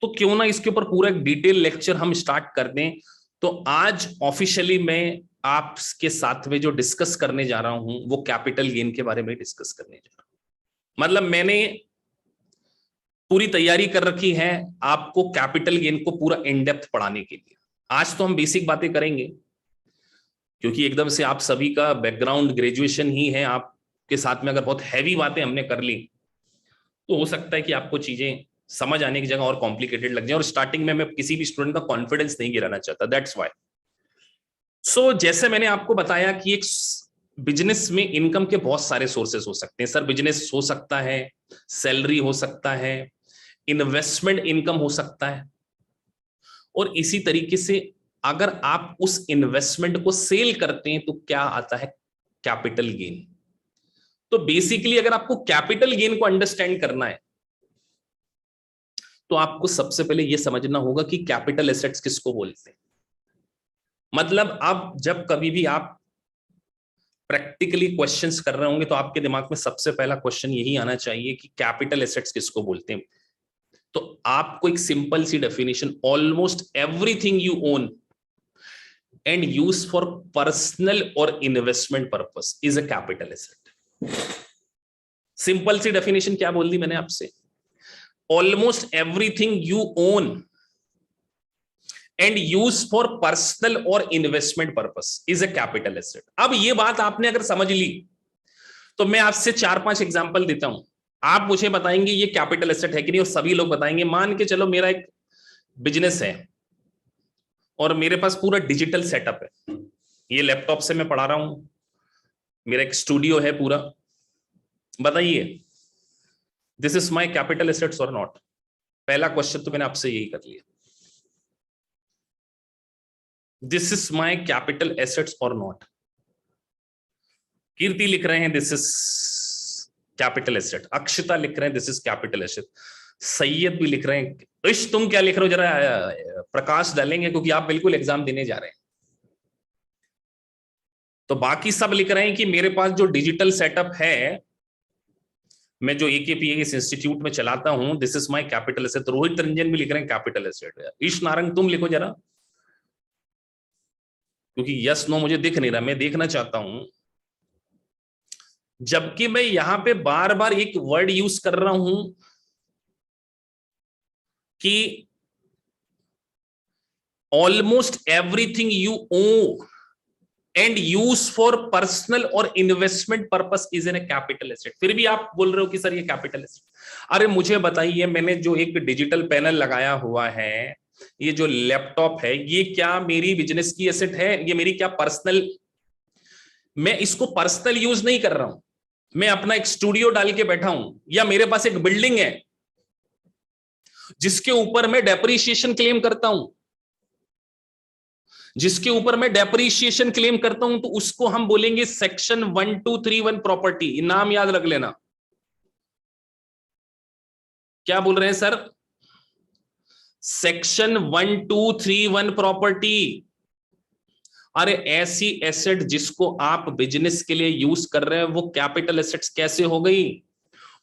तो क्यों ना इसके ऊपर पूरा एक डिटेल लेक्चर हम स्टार्ट कर दें। तो आज ऑफिशियली मैं आपके साथ में जो डिस्कस करने जा रहा हूं वो कैपिटल गेन के बारे में डिस्कस करने जा रहा हूं। मतलब मैंने पूरी तैयारी कर रखी है आपको कैपिटल गेन को पूरा इन डेप्थ पढ़ाने के लिए। आज तो हम बेसिक बातें करेंगे क्योंकि एकदम से आप सभी का बैकग्राउंड ग्रेजुएशन ही है, आपके साथ में अगर बहुत हैवी बातें हमने कर ली तो हो सकता है कि आपको चीजें समझ आने की जगह और कॉम्प्लिकेटेड लग जाए, और स्टार्टिंग में मैं किसी भी स्टूडेंट का कॉन्फिडेंस नहीं गिराना चाहता, दैट्स व्हाई। सो जैसे मैंने आपको बताया कि एक बिजनेस में इनकम के बहुत सारे सोर्सेस हो सकते हैं सर। बिजनेस हो सकता है, सैलरी हो सकता है, इन्वेस्टमेंट इनकम हो सकता है, और इसी तरीके से अगर आप उस इन्वेस्टमेंट को सेल करते हैं तो क्या आता है, कैपिटल गेन। तो बेसिकली अगर आपको कैपिटल गेन को अंडरस्टैंड करना है तो आपको सबसे पहले यह समझना होगा कि कैपिटल एसेट्स किसको बोलते हैं। मतलब अब जब कभी भी आप प्रैक्टिकली क्वेश्चंस कर रहे होंगे तो आपके दिमाग में सबसे पहला क्वेश्चन यही आना चाहिए कि कैपिटल एसेट्स किसको बोलते हैं। तो आपको एक सिंपल सी definition, almost everything you own and use for personal or investment purpose is a capital asset. Simple सी डेफिनेशन क्या बोल दी मैंने आपसे, almost everything you own and use for personal or investment purpose is a capital asset. अब ये बात आपने अगर समझ ली तो मैं आपसे 4-5 एग्जांपल देता हूं, आप मुझे बताएंगे ये कैपिटल एसेट है कि नहीं, और सभी लोग बताएंगे। मान के चलो मेरा एक बिजनेस है और मेरे पास पूरा डिजिटल सेटअप है, ये लैपटॉप से मैं पढ़ा रहा हूं, मेरा एक स्टूडियो है पूरा। बताइए this is my capital assets और नॉट? पहला क्वेश्चन तो मैंने आपसे यही कर लिया, this is my capital assets और नॉट। कीर्ति लिख रहे हैं दिस इज कैपिटल एसेट, अक्षता लिख रहे हैं this is capital asset, Syed भी लिख रहे हैं। ऋष तुम क्या लिख रहे हो जरा प्रकाश डालेंगे क्योंकि आप बिल्कुल एग्जाम देने जा रहे हैं। तो बाकी सब लिख रहे हैं कि मेरे पास जो डिजिटल सेटअप है, मैं जो AKPS इंस्टीट्यूट में चलाता हूं, this is my capital asset. Rohit Ranjan भी लिख रहे हैं कैपिटल एसेट। ईश नारंग तुम लिखो जरा, क्योंकि यस नो मुझे दिख नहीं रहा, मैं देखना चाहता हूं। जबकि मैं यहां पे बार बार एक वर्ड यूज कर रहा हूं कि almost everything you own and use for personal or investment purpose is an a capital asset. फिर भी आप बोल रहे हो कि सर ये कैपिटल एसेट। अरे मुझे बताइए, मैंने जो एक डिजिटल पैनल लगाया हुआ है, ये जो लैपटॉप है, ये क्या मेरी बिजनेस की एसेट है? ये मेरी क्या पर्सनल? मैं इसको पर्सनल यूज नहीं कर रहा हूं, मैं अपना एक स्टूडियो डाल के बैठा हूं, या मेरे पास एक बिल्डिंग है जिसके ऊपर मैं डेप्रीशिएशन क्लेम करता हूं, जिसके ऊपर मैं डेप्रीशिएशन क्लेम करता हूं, तो उसको हम बोलेंगे सेक्शन 1231 प्रॉपर्टी। नाम याद रख लेना। क्या बोल रहे हैं सर? Section 1231 property. अरे ऐसी एसेट जिसको आप बिजनेस के लिए यूज कर रहे हैं वो कैपिटल एसेट्स कैसे हो गई?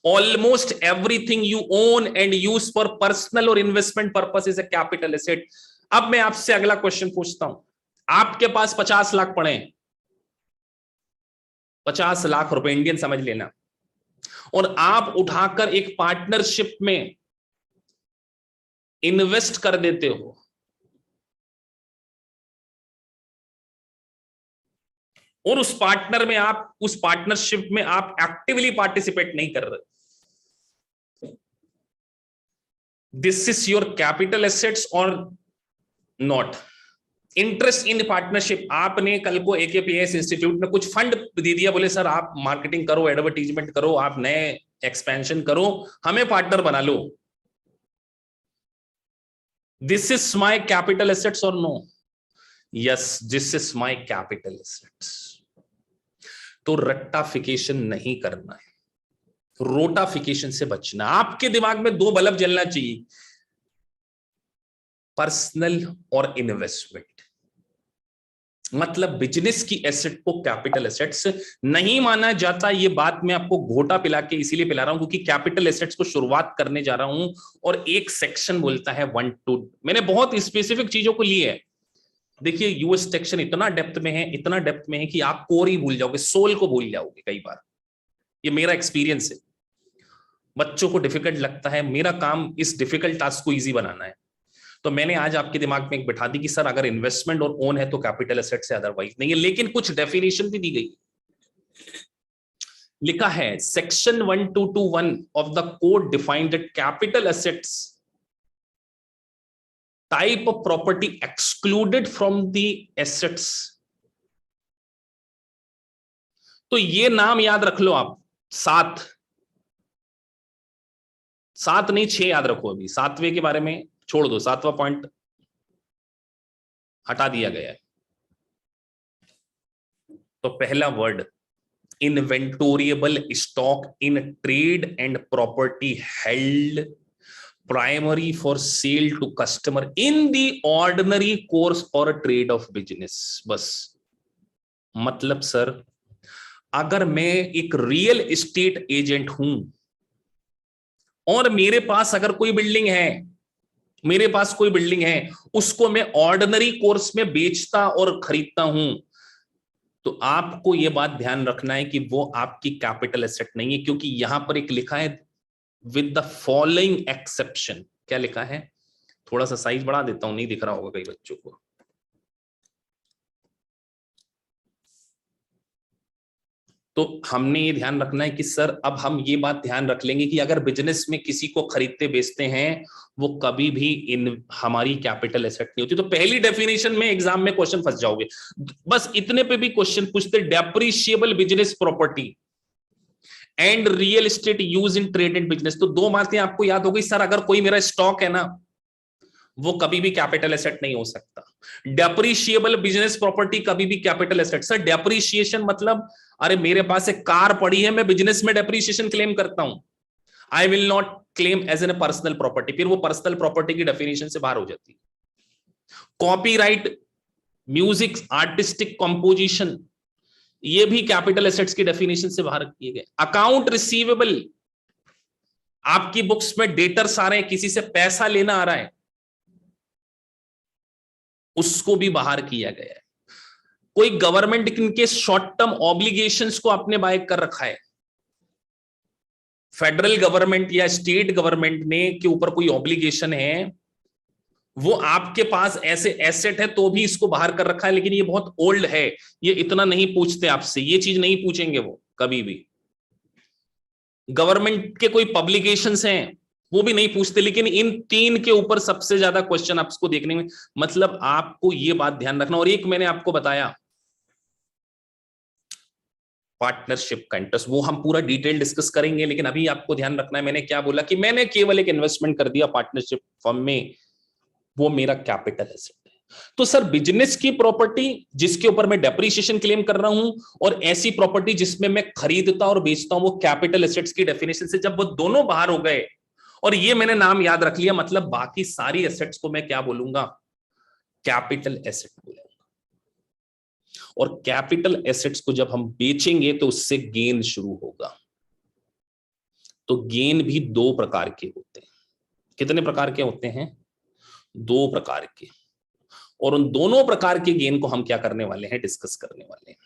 Almost everything you own and use for personal or investment purpose is a capital asset. अब मैं आपसे अगला क्वेश्चन पूछता हूं, आपके पास 50 लाख पड़े, 50 लाख रुपए इंडियन समझ लेना, और आप उठाकर एक पार्टनरशिप में इन्वेस्ट कर देते हो, और उस पार्टनर में आप, उस पार्टनरशिप में आप एक्टिवली पार्टिसिपेट नहीं कर रहे, this is your capital assets और नॉट? इंटरेस्ट इन पार्टनरशिप, आपने कल को AKPS इंस्टीट्यूट में कुछ फंड दे दिया, बोले सर आप मार्केटिंग करो, एडवर्टीजमेंट करो, आप नए एक्सपेंशन करो, हमें पार्टनर बना लो, this is my capital assets or no? Yes, this is my capital assets. तो रट्टाफिकेशन नहीं करना है। रोटाफिकेशन से बचना। आपके दिमाग में दो बल्ब जलना चाहिए, पर्सनल और इन्वेस्टमेंट। मतलब बिजनेस की एसेट को कैपिटल एसेट्स नहीं माना जाता। ये बात मैं आपको घोटा पिला के इसीलिए पिला रहा हूं क्योंकि कैपिटल एसेट्स को शुरुआत करने जा रहा हूं और एक सेक्शन बोलता है 1-2। मैंने बहुत स्पेसिफिक चीजों को लिए है। देखिए यूएस सेक्शन इतना डेप्थ में है, इतना डेप्थ में है कि आप कोर ही भूल जाओगे, सोल को भूल जाओगे कई बार। ये मेरा एक्सपीरियंस है। बच्चों को डिफिकल्ट लगता है, मेरा काम इस डिफिकल्ट टास्क को इजी बनाना है। तो मैंने आज आपके दिमाग में एक बिठा दी कि सर अगर इन्वेस्टमेंट और ओन है तो कैपिटल एसेट से, अदरवाइज नहीं है। लेकिन कुछ डेफिनेशन भी दी गई। लिखा है section 1221 of the code defined that capital assets type of property excluded from the assets. तो ये नाम याद रख लो आप, सात, सात नहीं 6 याद रखो। अभी सातवें के बारे में छोड़ दो, सातवां पॉइंट हटा दिया गया है। तो पहला word inventoriable stock in trade and property held primary for sale to customer in the ordinary course or trade of business. बस मतलब सर अगर मैं एक रियल एस्टेट एजेंट हूं और मेरे पास अगर कोई बिल्डिंग है, मेरे पास कोई बिल्डिंग है, उसको मैं ऑर्डिनरी कोर्स में बेचता और खरीदता हूं, तो आपको यह बात ध्यान रखना है कि वो आपकी कैपिटल एसेट नहीं है। क्योंकि यहां पर एक लिखा है विद द फॉलोइंग एक्सेप्शन। क्या लिखा है? थोड़ा सा साइज बढ़ा देता हूं, नहीं दिख रहा होगा कई बच्चों को। तो हमने ये ध्यान रखना है कि सर अब हम ये बात ध्यान रख लेंगे कि अगर बिजनेस में किसी को खरीदते बेचते हैं, वो कभी भी इन हमारी कैपिटल एसेट नहीं होती। तो पहली डेफिनेशन में एग्जाम में क्वेश्चन फंस जाओगे। बस इतने पे भी क्वेश्चन पूछते, depreciable business property and real estate use in trade and business. तो दो बातें आपको याद हो गई। सर अगर कोई मेरा स्टॉक है ना, वो कभी भी कैपिटल एसेट नहीं हो सकता। डेप्रिशिएबल बिजनेस प्रॉपर्टी कभी भी कैपिटल एसेट। सर डेप्रिशिएशन मतलब, अरे मेरे पास एक कार पड़ी है, मैं बिजनेस में डेप्रिशिएशन क्लेम करता हूं, I will not claim as an personal property. फिर वो पर्सनल प्रॉपर्टी की डेफिनेशन से बाहर हो जाती है। कॉपीराइट, म्यूजिक, आर्टिस्टिक कंपोजिशन, ये भी कैपिटल एसेट्स की डेफिनेशन से बाहर किए गए। अकाउंट रिसीवेबल, आपकी बुक्स में डेटर्स आ रहे हैं, किसी से पैसा लेना आ रहा है, उसको भी बाहर किया गया है। कोई गवर्नमेंट के शॉर्ट टर्म ऑब्लिगेशंस को आपने बाय कर रखा है, फेडरल गवर्नमेंट या स्टेट गवर्नमेंट ने के ऊपर कोई ऑब्लिगेशन है, वो आपके पास ऐसे एसेट है तो भी इसको बाहर कर रखा है। लेकिन ये बहुत ओल्ड है, ये इतना नहीं पूछते आपसे, ये चीज नहीं पूछेंगे वो कभी भी। गवर्नमेंट के कोई पब्लिकेशंस हैं, वो भी नहीं पूछते। लेकिन इन तीन के ऊपर सबसे ज्यादा क्वेश्चन आपको देखने में, मतलब आपको ये बात ध्यान रखना। और एक मैंने आपको बताया पार्टनरशिप का इंटरेस्ट, वो हम पूरा डिटेल डिस्कस करेंगे। लेकिन अभी आपको ध्यान रखना है, मैंने क्या बोला कि मैंने केवल एक इन्वेस्टमेंट कर दिया पार्टनरशिप फर्म में, वो मेरा कैपिटल एसेट है। तो सर बिजनेस की प्रॉपर्टी जिसके ऊपर मैं डेप्रिसिएशन क्लेम कर रहा हूं, और ऐसी प्रॉपर्टी जिसमें मैं खरीदता और बेचता हूं, वो कैपिटल एसेट्स की डेफिनेशन से जब वो दोनों बाहर हो गए, और ये मैंने नाम याद रख लिया, मतलब बाकी सारी एसेट्स को मैं क्या बोलूंगा? कैपिटल एसेट बोलूंगा। और कैपिटल एसेट्स को जब हम बेचेंगे तो उससे गेन शुरू होगा। तो गेन भी दो प्रकार के होते हैं। कितने प्रकार के होते हैं? दो प्रकार के। और उन दोनों प्रकार के गेन को हम क्या करने वाले हैं? डिस्कस करने वाले हैं।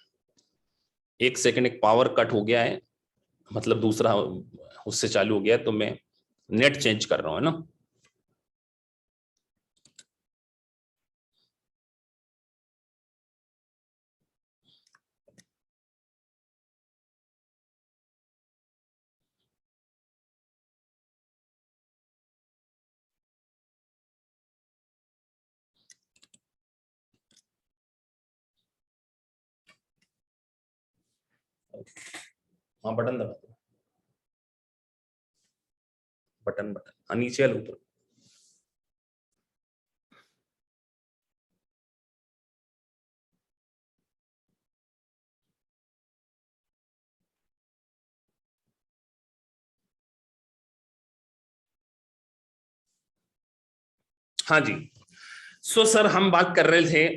एक सेकंड, एक पावर कट हो गया है, मतलब दूसरा उससे चालू हो गया है, तो मैं नेट चेंज कर रहा हूं, है ना। हाँ बटन दबा दो, बटन बटन, हाँ नीचे वाला ऊपर। हाँ जी। सो सर हम बात कर रहे थे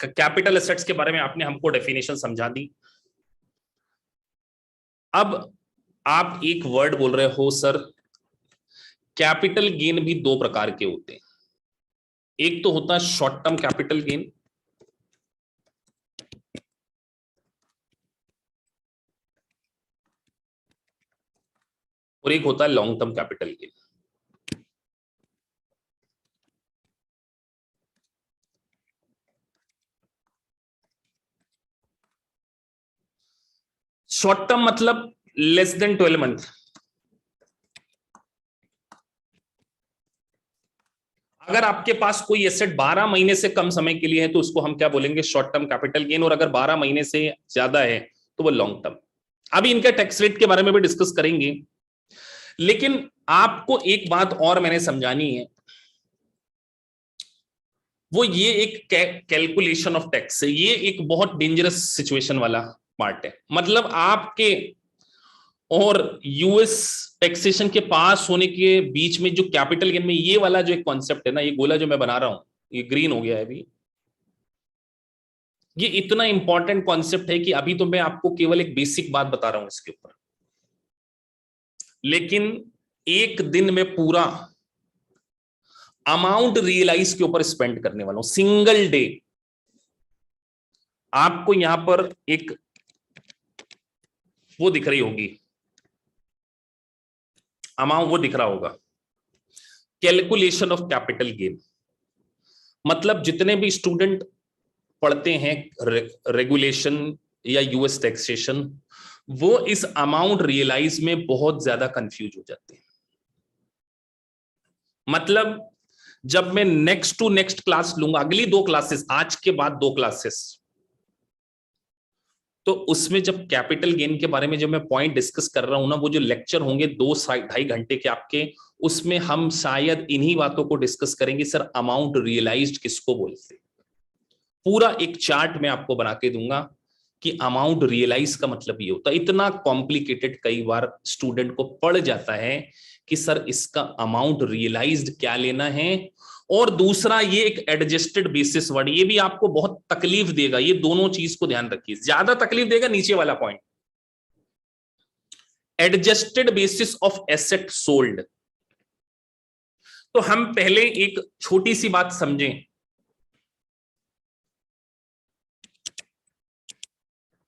कैपिटल एसेट्स के बारे में, आपने हमको डेफिनेशन समझा दी। अब आप एक वर्ड बोल रहे हो सर, कैपिटल गेन भी दो प्रकार के होते हैं। एक तो होता है शॉर्ट टर्म कैपिटल गेन, और एक होता है long term capital gain. Short term मतलब लेस देन 12 मंथ। अगर आपके पास कोई एसेट 12 महीने से कम समय के लिए है तो उसको हम क्या बोलेंगे, शॉर्ट टर्म कैपिटल गेन। और अगर 12 महीने से ज्यादा है तो वो लॉन्ग टर्म। अभी इनके टैक्स रेट के बारे में भी डिस्कस करेंगे, लेकिन आपको एक बात और मैंने समझानी है, वो ये एक कैलकुलेशन ऑफ टैक्स है। ये एक बहुत डेंजरस सिचुएशन वाला पार्ट है। मतलब आपके और यूएस टैक्सेशन के पास होने के बीच में जो कैपिटल गेन में ये वाला जो एक कॉन्सेप्ट है ना, ये गोला जो मैं बना रहा हूं, ये ग्रीन हो गया है अभी, ये इतना इंपॉर्टेंट कॉन्सेप्ट है कि अभी तो मैं आपको केवल एक बेसिक बात बता रहा हूं इसके ऊपर, लेकिन एक दिन में पूरा अमाउंट रियलाइज के ऊपर स्पेंड करने वाला हूं, सिंगल डे। आपको यहां पर एक वो दिख रही होगी अमाउंट, वो दिख रहा होगा कैलकुलेशन ऑफ कैपिटल गेन। मतलब जितने भी स्टूडेंट पढ़ते हैं रेगुलेशन या यूएस टैक्सेशन, वो इस अमाउंट रियलाइज में बहुत ज्यादा कंफ्यूज हो जाते हैं। मतलब जब मैं नेक्स्ट टू नेक्स्ट क्लास लूंगा, अगली 2 क्लासेस, आज के बाद 2 क्लासेस, तो उसमें जब कैपिटल गेन के बारे में जब मैं पॉइंट डिस्कस कर रहा हूं ना, वो जो लेक्चर होंगे 2-2.5 घंटे के आपके, उसमें हम शायद इन्हीं बातों को डिस्कस करेंगे। सर अमाउंट रियलाइज्ड किसको बोलते हैं, पूरा एक चार्ट मैं आपको बना के दूंगा कि अमाउंट रियलाइज का मतलब ये होता है। इतना कॉम्प्लिकेटेड कई बार स्टूडेंट को पड़ जाता है कि सर इसका अमाउंट रियलाइज्ड क्या लेना है। और दूसरा ये एक एडजस्टेड बेसिस वर्ड, ये भी आपको बहुत तकलीफ देगा। ये दोनों चीज को ध्यान रखिए, ज्यादा तकलीफ देगा नीचे वाला point, adjusted basis of asset sold. तो हम पहले एक छोटी सी बात समझें,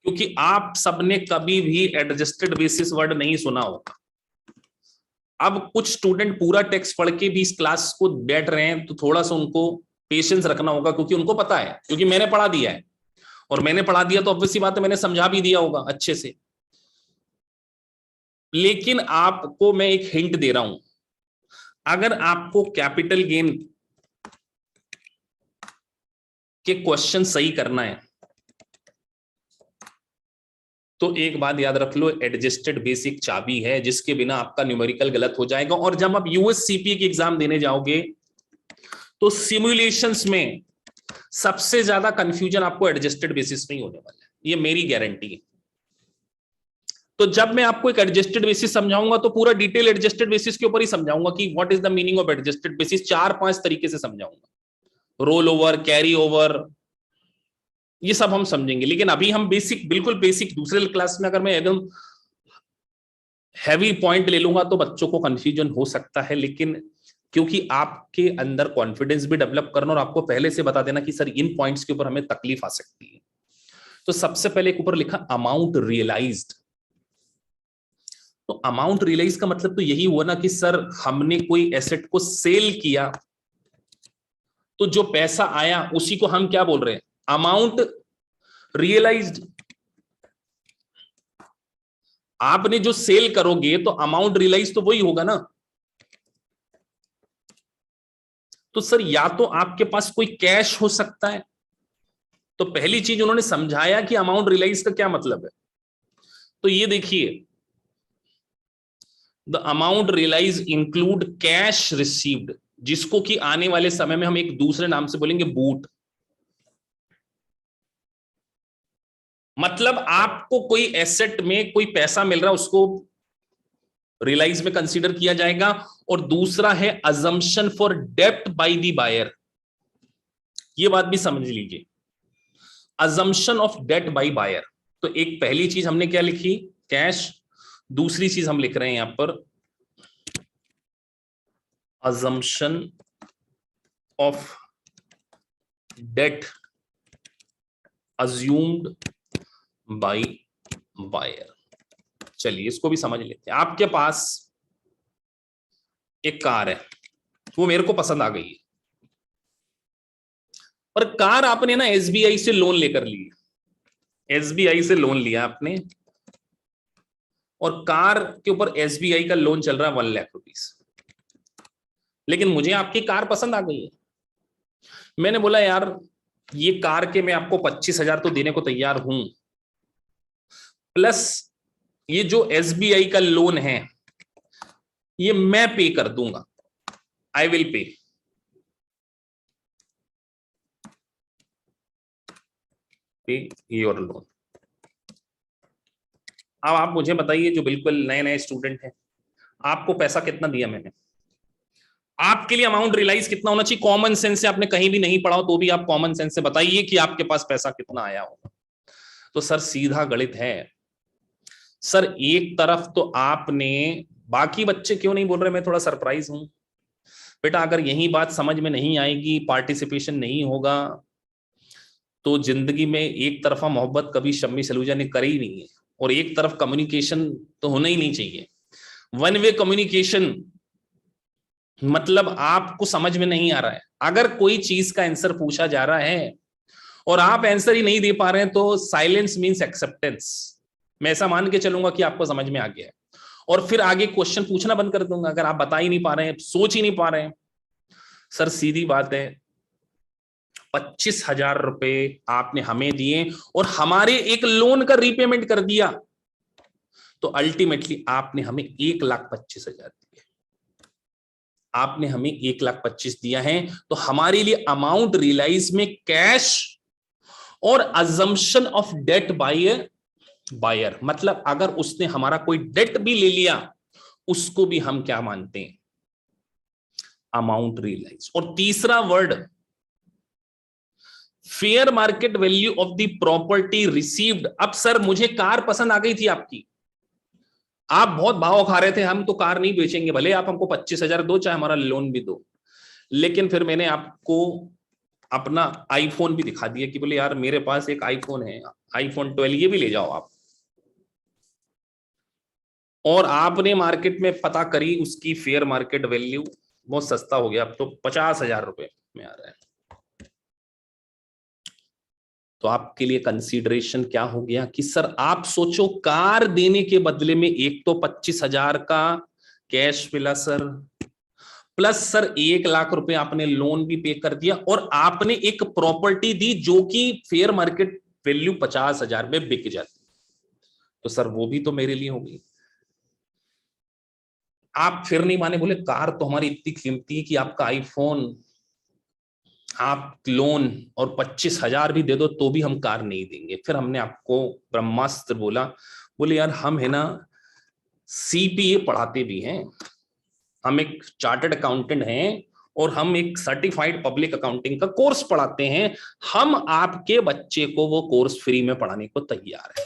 क्योंकि आप सबने कभी भी एडजस्टेड बेसिस वर्ड नहीं सुना होगा। अब कुछ स्टूडेंट पूरा टेक्स्ट पढ़ के भी इस क्लास को बैठ रहे हैं, तो थोड़ा सा उनको पेशेंस रखना होगा, क्योंकि उनको पता है, क्योंकि मैंने पढ़ा दिया है। और मैंने पढ़ा दिया तो ऑब्वियस सी बात है, मैंने समझा भी दिया होगा अच्छे से। लेकिन आपको मैं एक हिंट दे रहा हूं, अगर आपको कैपिटल गेन के क्वेश्चन सही करना है तो एक बात याद रख लो, एडजस्टेड बेसिक चाबी है, जिसके बिना आपका न्यूमेरिकल गलत हो जाएगा। और जब आप यूएस सीपीए की एग्जाम देने जाओगे तो सिमुलेशंस में सबसे ज्यादा कंफ्यूजन आपको एडजस्टेड बेसिस में ही होने वाला है, ये मेरी गारंटी है। तो जब मैं आपको एक एडजस्टेड बेसिस समझाऊंगा तो पूरा डिटेल एडजस्टेड बेसिस के ऊपर ही समझाऊंगा कि what is the meaning of adjusted basis. 4-5 तरीके से समझाऊंगा, रोल ओवर, कैरी ओवर, ये सब हम समझेंगे। लेकिन अभी हम बेसिक, बिल्कुल बेसिक, दूसरे क्लास में अगर मैं एकदम हैवी पॉइंट ले लूंगा तो बच्चों को कंफ्यूजन हो सकता है। लेकिन क्योंकि आपके अंदर कॉन्फिडेंस भी डेवलप करना और आपको पहले से बता देना कि सर इन पॉइंट्स के ऊपर हमें तकलीफ आ सकती है, तो सबसे पहले एक ऊपर लिखा अमाउंट रियलाइज्ड। तो अमाउंट रियलाइज का मतलब तो यही हुआ ना कि सर हमने कोई एसेट को सेल किया, तो जो पैसा आया उसी को हम क्या बोल रहे हैं, अमाउंट रियलाइज्ड। आपने जो सेल करोगे तो अमाउंट रियलाइज तो वही होगा ना। तो सर या तो आपके पास कोई कैश हो सकता है, तो पहली चीज उन्होंने समझाया कि अमाउंट रियलाइज का क्या मतलब है। तो ये देखिए, the amount realize include cash received, जिसको कि आने वाले समय में हम एक दूसरे नाम से बोलेंगे बूट। मतलब आपको कोई एसेट में कोई पैसा मिल रहा है, उसको रियलाइज में कंसीडर किया जाएगा। और दूसरा है अजम्पशन फॉर डेप्ट बाय द बायर। ये बात भी समझ लीजिए, assumption of debt by buyer. तो एक पहली चीज हमने क्या लिखी, कैश। दूसरी चीज हम लिख रहे हैं यहां पर assumption of debt assumed by buyer. चलिए इसको भी समझ लेते हैं। आपके पास एक कार है, वो मेरे को पसंद आ गई है, और कार आपने ना एसबीआई से लोन लेकर ली, एसबीआई से लोन लिया आपने, और कार के ऊपर एसबीआई का लोन चल रहा है 1,00,000 रुपीज। लेकिन मुझे आपकी कार पसंद आ गई है। मैंने बोला यार ये कार के मैं आपको 25,000 तो देने को तैयार हूं, प्लस ये जो एसबीआई का लोन है ये मैं पे कर दूंगा, I will pay your loan. अब आप मुझे बताइए, जो बिल्कुल नए नए स्टूडेंट हैं, आपको पैसा कितना दिया मैंने? आपके लिए अमाउंट रियलाइज कितना होना चाहिए? कॉमन सेंस से, आपने कहीं भी नहीं पढ़ा हो तो भी आप कॉमन सेंस से बताइए कि आपके पास पैसा कितना आया होगा। तो सर सीधा गणित है सर। एक तरफ तो आपने, बाकी बच्चे क्यों नहीं बोल रहे, मैं थोड़ा सरप्राइज हूं बेटा। अगर यही बात समझ में नहीं आएगी, पार्टिसिपेशन नहीं होगा, तो जिंदगी में एक तरफा मोहब्बत कभी शम्मी सलूजा ने करी ही नहीं है। और एक तरफ कम्युनिकेशन तो होना ही नहीं चाहिए। वन वे कम्युनिकेशन मतलब आपको समझ में नहीं आ रहा है, अगर कोई चीज का आंसर पूछा जा रहा है और आप आंसर ही नहीं दे पा रहे हैं, तो साइलेंस मींस एक्सेप्टेंस। मैं ऐसा मान के चलूंगा कि आपको समझ में आ गया है, और फिर आगे क्वेश्चन पूछना बंद कर दूंगा अगर आप बता ही नहीं पा रहे हैं, सोच ही नहीं पा रहे हैं। सर सीधी बात है, 25,000 रुपए आपने हमें दिए और हमारे एक लोन का रीपेमेंट कर दिया, तो अल्टीमेटली आपने हमें 1,25,000 दिए। आपने हमें 1,25,000 दिया है, तो हमारे लिए अमाउंट रियलाइज में कैश और assumption of debt by buyer, मतलब अगर उसने हमारा कोई डेट भी ले लिया उसको भी हम क्या मानते हैं, अमाउंट रियलाइज। और तीसरा word fair market value of the property received. अब सर मुझे कार पसंद आ गई थी आपकी, आप बहुत भाव खा रहे थे, हम तो कार नहीं बेचेंगे, भले आप हमको 25,000 दो चाहे हमारा लोन भी दो। लेकिन फिर मैंने आपको अपना आईफोन भी दिखा दिया कि बोले यार मेरे पास एक आईफोन है, आईफोन 12, ये भी ले जाओ आप। और आपने मार्केट में पता करी, उसकी फेयर मार्केट वैल्यू बहुत सस्ता हो गया, अब तो 50,000 रुपए में आ रहा है। तो आपके लिए कंसीडरेशन क्या हो गया कि सर आप सोचो, कार देने के बदले में एक तो 25,000 का कैश मिला सर, प्लस सर 1,00,000 रुपए आपने लोन भी पे कर दिया, और आपने एक प्रॉपर्टी दी जो कि फेयर मार्केट वैल्यू 50,000 में बिक जाती, तो सर वो भी तो मेरे लिए हो गई। आप फिर नहीं माने, बोले कार तो हमारी इतनी कीमती है कि आपका आईफोन आप लोन और 25,000 भी दे दो तो भी हम कार नहीं देंगे। फिर हमने आपको ब्रह्मास्त्र बोला, बोले यार हम है ना सीपीए पढ़ाते भी हैं, हम एक चार्टर्ड अकाउंटेंट हैं, और हम एक सर्टिफाइड पब्लिक अकाउंटिंग का कोर्स पढ़ाते हैं, हम आपके बच्चे को वो कोर्स फ्री में पढ़ाने को तैयार है।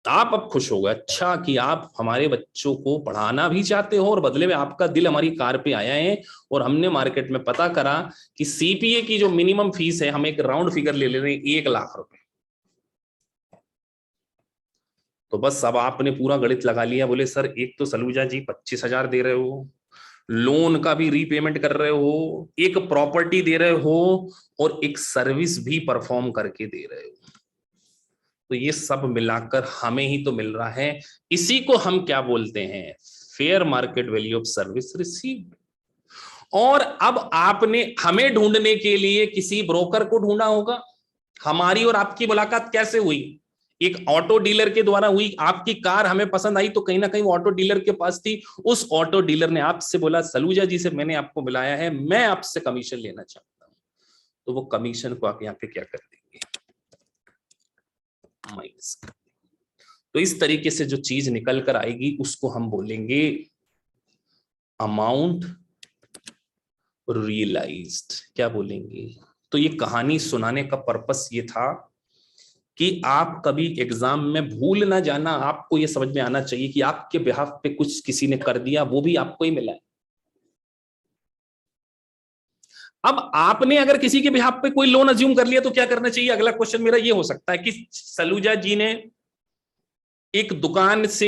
आप अब खुश हो गए, अच्छा कि आप हमारे बच्चों को पढ़ाना भी चाहते हो और बदले में आपका दिल हमारी कार पे आया है। और हमने मार्केट में पता करा कि सीपीए की जो मिनिमम फीस है, हम एक राउंड फिगर ले ले रहे हैं 1,00,000 रुपए। तो बस अब आपने पूरा गणित लगा लिया, बोले सर एक तो सलूजा जी 25,000 दे रहे हो, लोन का भी रीपेमेंट कर रहे हो, एक प्रॉपर्टी दे रहे हो, और एक सर्विस भी परफॉर्म करके दे रहे हो, तो ये सब मिलाकर हमें ही तो मिल रहा है। इसी को हम क्या बोलते हैं, fair market value of service received. और अब आपने हमें ढूंढने के लिए किसी ब्रोकर को ढूंढा होगा। हमारी और आपकी मुलाकात कैसे हुई, एक ऑटो डीलर के द्वारा हुई। आपकी कार हमें पसंद आई तो कहीं ना कहीं वो ऑटो डीलर के पास थी, उस ऑटो डीलर ने आपसे बोला सलूजा जी से मैंने आपको बुलाया है, मैं आपसे कमीशन लेना चाहता हूं, तो वो कमीशन को आप यहाँ पे क्या कर देंगे, माइनस। तो इस तरीके से जो चीज निकल कर आएगी उसको हम बोलेंगे अमाउंट रियलाइज्ड। क्या बोलेंगे? तो ये कहानी सुनाने का पर्पस ये था कि आप कभी एग्जाम में भूल ना जाना, आपको ये समझ में आना चाहिए कि आपके बिहाफ पे कुछ किसी ने कर दिया, वो भी आपको ही मिला है। अब आपने अगर किसी के बिहाफ पे कोई लोन अज्यूम कर लिया तो क्या करना चाहिए? अगला क्वेश्चन मेरा ये हो सकता है कि सलूजा जी ने एक दुकान से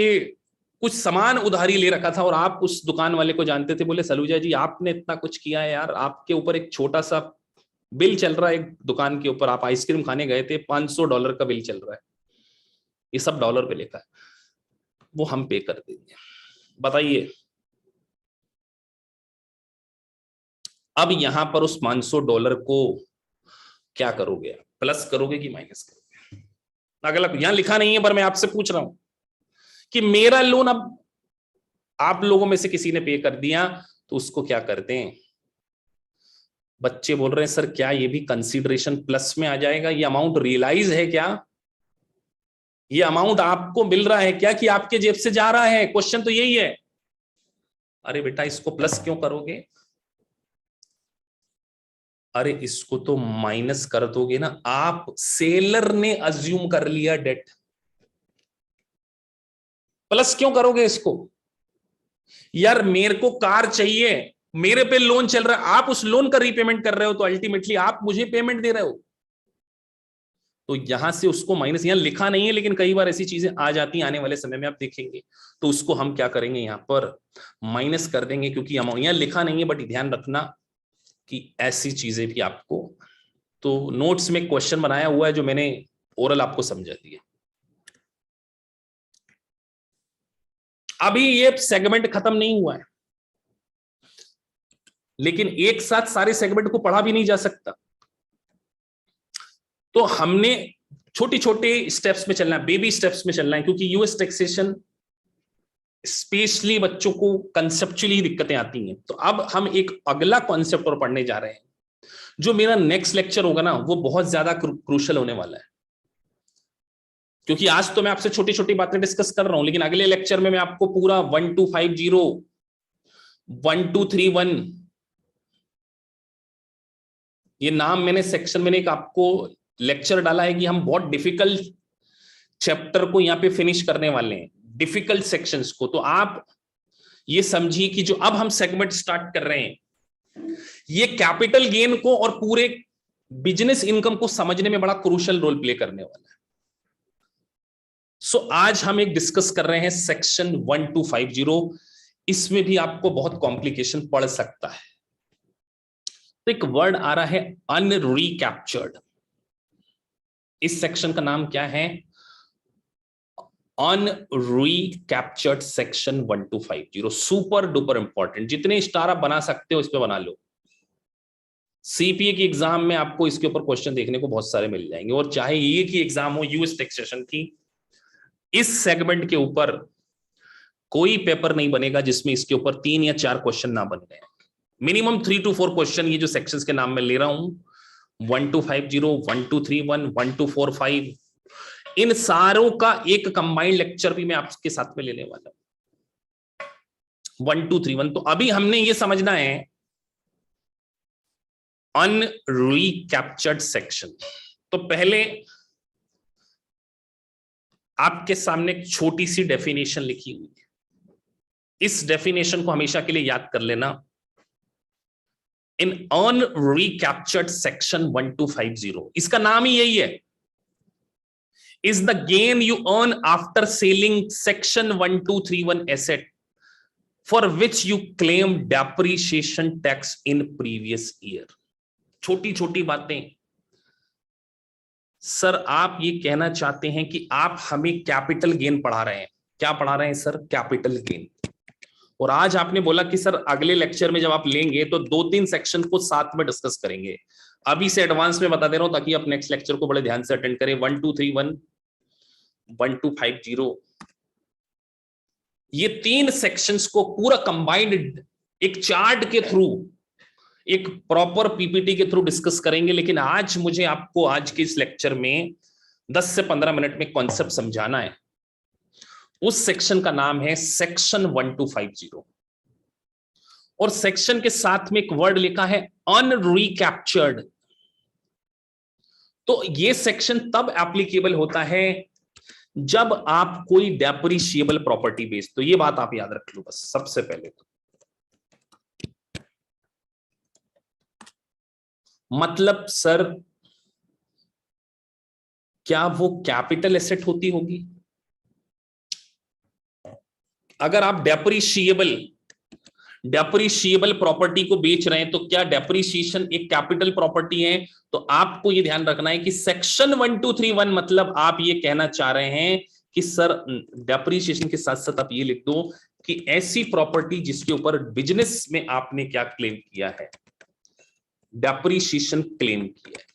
कुछ सामान उधारी ले रखा था और आप उस दुकान वाले को जानते थे, बोले सलूजा जी आपने इतना कुछ किया है यार, आपके ऊपर एक छोटा सा बिल चल रहा है, एक दुकान के ऊपर आप आइसक्रीम खाने गए थे, $500 का बिल चल रहा है, ये सब डॉलर पे लिखा है, वो हम पे कर देंगे। बताइए अब यहां पर उस $500 को क्या करोगे? प्लस करोगे कि माइनस करोगे? अगला यहां लिखा नहीं है पर मैं आपसे पूछ रहा हूं कि मेरा लोन अब आप लोगों में से किसी ने पे कर दिया तो उसको क्या करते हैं? बच्चे बोल रहे हैं सर क्या ये भी कंसीडरेशन प्लस में आ जाएगा? ये अमाउंट रियलाइज है क्या? ये अमाउंट आपको मिल रहा है क्या कि आपके जेब से जा रहा है? क्वेश्चन तो यही है। अरे बेटा इसको प्लस क्यों करोगे? अरे इसको तो माइनस कर दोगे ना। आप सेलर ने अज्यूम कर लिया डेट, प्लस क्यों करोगे इसको? यार मेरे को कार चाहिए, मेरे पे लोन चल रहा है, आप उस लोन का रीपेमेंट कर रहे हो तो अल्टीमेटली आप मुझे पेमेंट दे रहे हो, तो यहां से उसको माइनस। यहां लिखा नहीं है लेकिन कई बार ऐसी चीजें आ जाती हैं, आने वाले समय में आप देखेंगे, तो उसको हम क्या करेंगे? यहां पर माइनस कर देंगे, क्योंकि अमाउंट यहां लिखा नहीं है, बट ध्यान रखना कि ऐसी चीजें भी आपको, तो नोट्स में क्वेश्चन बनाया हुआ है जो मैंने ओरल आपको समझा दिया। अभी ये सेगमेंट खत्म नहीं हुआ है, लेकिन एक साथ सारे सेगमेंट को पढ़ा भी नहीं जा सकता, तो हमने छोटे छोटे स्टेप्स में चलना है, बेबी स्टेप्स में चलना है, क्योंकि यूएस टैक्सेशन स्पेशली बच्चों को कंसेप्चुअली दिक्कतें आती हैं। तो अब हम एक अगला कॉन्सेप्ट और पढ़ने जा रहे हैं, जो मेरा नेक्स्ट लेक्चर होगा ना, वो बहुत ज्यादा क्रूशल होने वाला है, क्योंकि आज तो मैं आपसे छोटी छोटी बातें डिस्कस कर रहा हूं, लेकिन अगले लेक्चर में मैं आपको पूरा 1250 1231 ये नाम मैंने सेक्शन मैंने एक आपको लेक्चर डाला है कि हम बहुत डिफिकल्ट चैप्टर को यहां पे फिनिश करने वाले हैं, डिफिकल्ट सेक्शंस को। तो आप ये समझिए कि जो अब हम सेगमेंट स्टार्ट कर रहे हैं, ये कैपिटल गेन को और पूरे बिजनेस इनकम को समझने में बड़ा क्रूशल रोल प्ले करने वाला है। सो आज हम एक डिस्कस कर रहे हैं सेक्शन 1250, इसमें भी आपको बहुत कॉम्प्लिकेशन पड़ सकता है। तो एक वर्ड आ रहा है अनरीकैप्चर्ड, इस सेक्शन का नाम क्या है? अनरीकैप्चर्ड सेक्शन 1250, सुपर डुपर इंपॉर्टेंट। जितने स्टार आप बना सकते हो इस पे बना लो, सीपीए की एग्जाम में आपको इसके ऊपर क्वेश्चन देखने को बहुत सारे मिल जाएंगे, और चाहे ये की एग्जाम हो यूएस टैक्सेशन की, इस सेगमेंट के ऊपर कोई पेपर नहीं बनेगा जिसमें इसके ऊपर 3 या 4 क्वेश्चन ना बन गए। मिनिमम 3 to 4 क्वेश्चन, ये जो सेक्शंस के नाम मैं ले रहा हूं, 1250, 1231, 1245, इन सारों का एक कंबाइंड लेक्चर भी मैं आपके साथ में लेने वाला हूं। 1231, तो अभी हमने ये समझना है अनरीकैप्चर्ड सेक्शन। तो पहले आपके सामने एक छोटी सी डेफिनेशन लिखी हुई है, इस डेफिनेशन को हमेशा के लिए याद कर लेना। इन अनरीकैप्चर्ड सेक्शन 1250, इसका नाम ही यही है, is the gain you earn after selling section 1231 asset for which you claim depreciation tax in previous year। छोटी छोटी बातें। सर आप ये कहना चाहते हैं कि आप हमें कैपिटल गेन पढ़ा रहे हैं? क्या पढ़ा रहे हैं सर? Capital gain. और आज आपने बोला कि सर अगले लेक्चर में जब आप लेंगे तो 2-3 सेक्शन को साथ में डिस्कस करेंगे। अभी से एडवांस में बता दे रहा हूं ताकि आप नेक्स्ट लेक्चर को बड़े ध्यान से अटेंड करें। 1231, 1250, ये 3 सेक्शंस को पूरा कंबाइंड एक चार्ट के थ्रू, एक प्रॉपर पीपीटी के थ्रू डिस्कस करेंगे। लेकिन आज मुझे आपको आज के इस लेक्चर में 10 से 15 मिनट में कॉन्सेप्ट समझाना है उस सेक्शन का नाम है सेक्शन 1250, और सेक्शन के साथ में एक वर्ड लिखा है अनरीकैप्चर्ड। तो ये सेक्शन तब एप्लीकेबल होता है जब आप कोई डेप्रिशिएबल प्रॉपर्टी बेचते हो। ये बात आप याद रख लो बस सबसे पहले तो। मतलब सर क्या वो कैपिटल एसेट होती होगी? अगर आप डेप्रिशिएबल प्रॉपर्टी को बेच रहे हैं तो क्या डेप्रिसिएशन एक कैपिटल प्रॉपर्टी है? तो आपको ये ध्यान रखना है कि सेक्शन 1231 मतलब आप ये कहना चाह रहे हैं कि सर डेप्रिसिएशन के साथ साथ आप ये लिख दो कि ऐसी प्रॉपर्टी जिसके ऊपर बिजनेस में आपने क्या क्लेम किया है, डेप्रिसिएशन क्लेम किया है,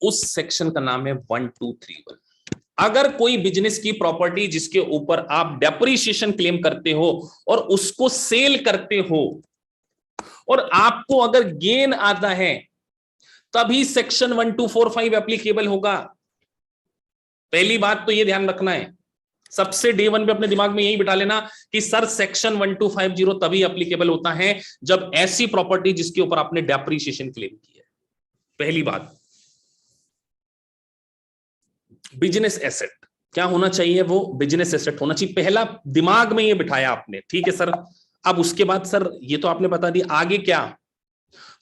उस सेक्शन का नाम है 1231। अगर कोई बिजनेस की प्रॉपर्टी जिसके ऊपर आप डेप्रिसिएशन क्लेम करते हो और उसको सेल करते हो और आपको अगर गेन आता है, तभी सेक्शन 1245 एप्लीकेबल होगा। पहली बात तो ये ध्यान रखना है, सबसे डे वन पे अपने दिमाग में यही बिठा लेना कि सर सेक्शन 1250 तभी एप्लीकेबल होता है जब ऐसी प्रॉपर्टी जिसके ऊपर आपने डेप्रिसिएशन क्लेम किया है। पहली बात, बिजनेस एसेट क्या होना चाहिए? वो बिजनेस एसेट होना चाहिए, पहला दिमाग में ये बिठाया आपने, ठीक है सर। अब उसके बाद सर ये तो आपने बता दिया, आगे क्या?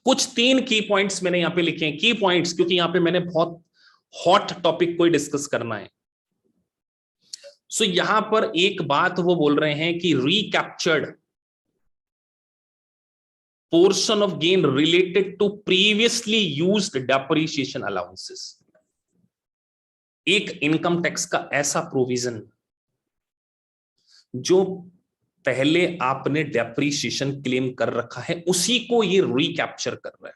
कुछ 3 की पॉइंट्स मैंने यहां पे लिखे हैं, की पॉइंट्स, क्योंकि यहां पे मैंने बहुत हॉट टॉपिक को डिस्कस करना है। सो यहां पर एक बात वो बोल रहे हैं कि recaptured portion of gain related to previously used depreciation allowances. एक इनकम टैक्स का ऐसा प्रोविजन जो पहले आपने डेप्रिसिएशन क्लेम कर रखा है उसी को ये रिकैप्चर कर रहा है।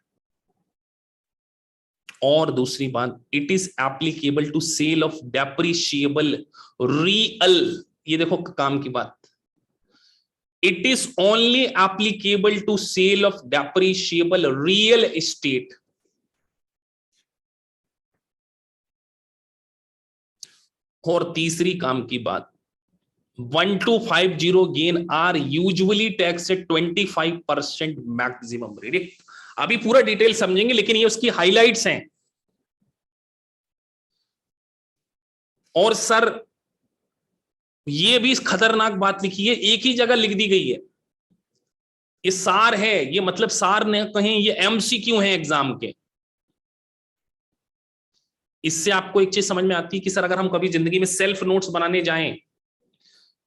और दूसरी बात, it is applicable to sale of depreciable real, ये देखो काम की बात, it is only applicable to sale of depreciable real estate. और तीसरी काम की बात, 1250 gain are usually tax at 25% maximum rate. अभी पूरा डिटेल समझेंगे लेकिन ये उसकी हाइलाइट्स हैं। और सर ये भी खतरनाक बात लिखी है, एक ही जगह लिख दी गई है, ये सार है, ये मतलब सार ने कहें ये एमसीक्यू है एग्जाम के। इससे आपको एक चीज समझ में आती है कि सर अगर हम कभी जिंदगी में सेल्फ नोट्स बनाने जाएं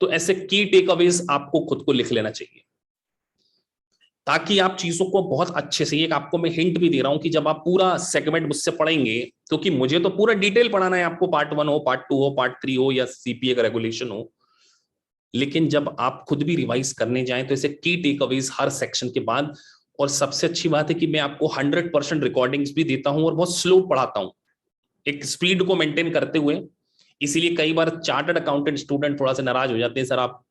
तो ऐसे की टेकअवेज आपको खुद को लिख लेना चाहिए, ताकि आप चीजों को बहुत अच्छे से, एक आपको मैं हिंट भी दे रहा हूं कि जब आप पूरा सेगमेंट मुझसे पढ़ेंगे, क्योंकि मुझे तो पूरा डिटेल पढ़ाना है आपको, पार्ट 1 हो, पार्ट 2 हो, पार्ट 3 हो, या सीपीए का रेगुलेशन हो, लेकिन जब आप खुद भी रिवाइज करने जाएं तो ऐसे की टेकअवेज हर सेक्शन के बाद। और सबसे अच्छी बात है कि मैं आपको 100% रिकॉर्डिंग्स भी देता हूं और बहुत स्लो पढ़ाता हूं, एक स्पीड को मेंटेन करते हुए। इसीलिए कई बार चार्टर्ड अकाउंटेंट स्टूडेंट थोड़ा सा नाराज हो जाते हैं, सर आप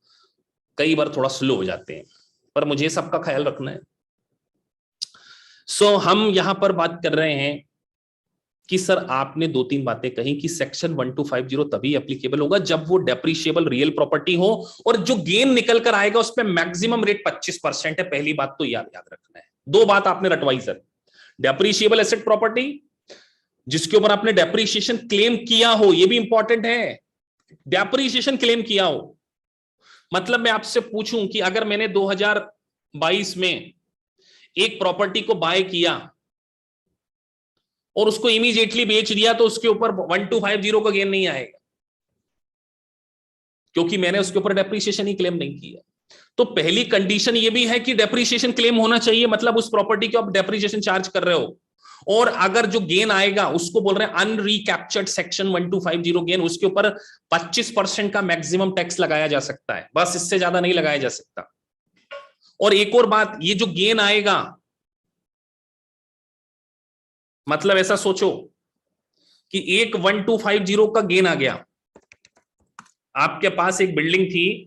कई बार थोड़ा स्लो हो जाते हैं, पर मुझे सबका ख्याल रखना है। सो हम यहां पर बात कर रहे हैं कि सर आपने 2-3 बातें कही कि सेक्शन 1250 तभी एप्लीकेबल होगा जब वो डेप्रिशिएबल रियल प्रॉपर्टी हो और जो गेन निकल कर आएगा उस पर मैक्सिमम रेट 25% है। पहली बात तो याद रखना है। 2 बात आपने रटवाई सर, डेप्रिशिएबल एसेट प्रॉपर्टी जिसके ऊपर आपने डेप्रिसिएशन क्लेम किया हो, ये भी इंपॉर्टेंट है, डेप्रिसिएशन क्लेम किया हो। मतलब मैं आपसे पूछूं कि अगर मैंने 2022 में एक प्रॉपर्टी को बाय किया और उसको इमीडिएटली बेच दिया तो उसके ऊपर 1250 का गेन नहीं आएगा, क्योंकि मैंने उसके ऊपर डेप्रिसिएशन ही क्लेम नहीं किया। तो पहली कंडीशन ये भी है कि डेप्रिसिएशन क्लेम होना चाहिए, मतलब उस प्रॉपर्टी को आप डेप्रिसिएशन चार्ज कर रहे हो। और अगर जो गेन आएगा उसको बोल रहे हैं अनरीकैप्चर्ड सेक्शन 1250 गेन, उसके ऊपर 25% का मैक्सिमम टैक्स लगाया जा सकता है, बस इससे ज्यादा नहीं लगाया जा सकता। और एक और बात, ये जो गेन आएगा, मतलब ऐसा सोचो कि एक 1250 का गेन आ गया, आपके पास एक बिल्डिंग थी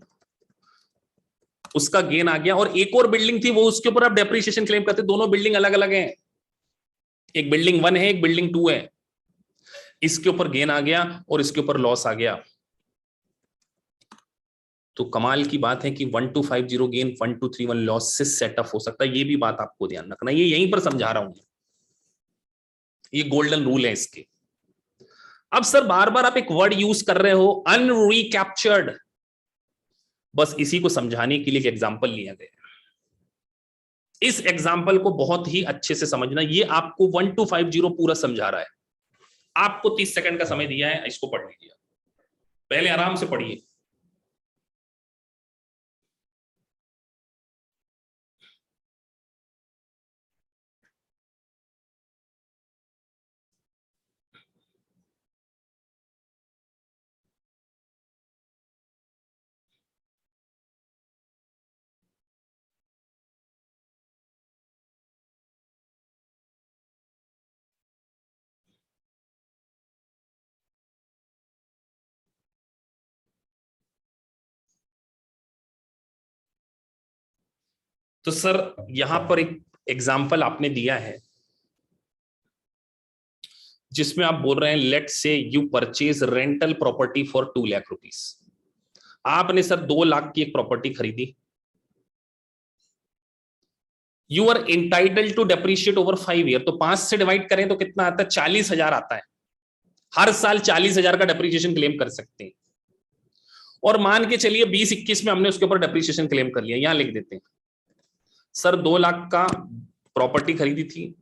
उसका गेन आ गया, और एक और बिल्डिंग थी वो उसके ऊपर आप डेप्रिसिएशन क्लेम करते, दोनों बिल्डिंग अलग अलग हैं, एक बिल्डिंग 1 है एक बिल्डिंग 2 है, इसके ऊपर गेन आ गया और इसके ऊपर लॉस आ गया। तो कमाल की बात है कि 1250 गेन 1231 लॉस से सेटअप हो सकता है। ये भी बात आपको ध्यान रखना, ये यहीं पर समझा रहा हूं, ये गोल्डन रूल है इसके। अब सर बार बार आप एक वर्ड यूज कर रहे हो अनरीकैप्चर्ड, बस इसी को समझाने के लिए एक एग्जांपल लिया गया। इस एग्जांपल को बहुत ही अच्छे से समझना, ये आपको 1250 पूरा समझा रहा है। आपको 30 सेकंड का समय दिया है, इसको पढ़ लीजिए, पहले आराम से पढ़िए। तो सर यहां पर एक एग्जाम्पल आपने दिया है जिसमें आप बोल रहे हैं let's say you purchase rental property for 2 lakh rupees. आपने सर 2 लाख की एक प्रॉपर्टी खरीदी, you are entitled to depreciate over 5 year. तो 5 से डिवाइड करें तो कितना आता है? 40,000 आता है। हर साल 40,000 का डेप्रिशिएशन क्लेम कर सकते हैं। और मान के चलिए 20-21 में हमने उसके ऊपर डेप्रिशिएशन क्लेम कर लिया, यहां लिख देते हैं सर 2 लाख का प्रॉपर्टी खरीदी थी,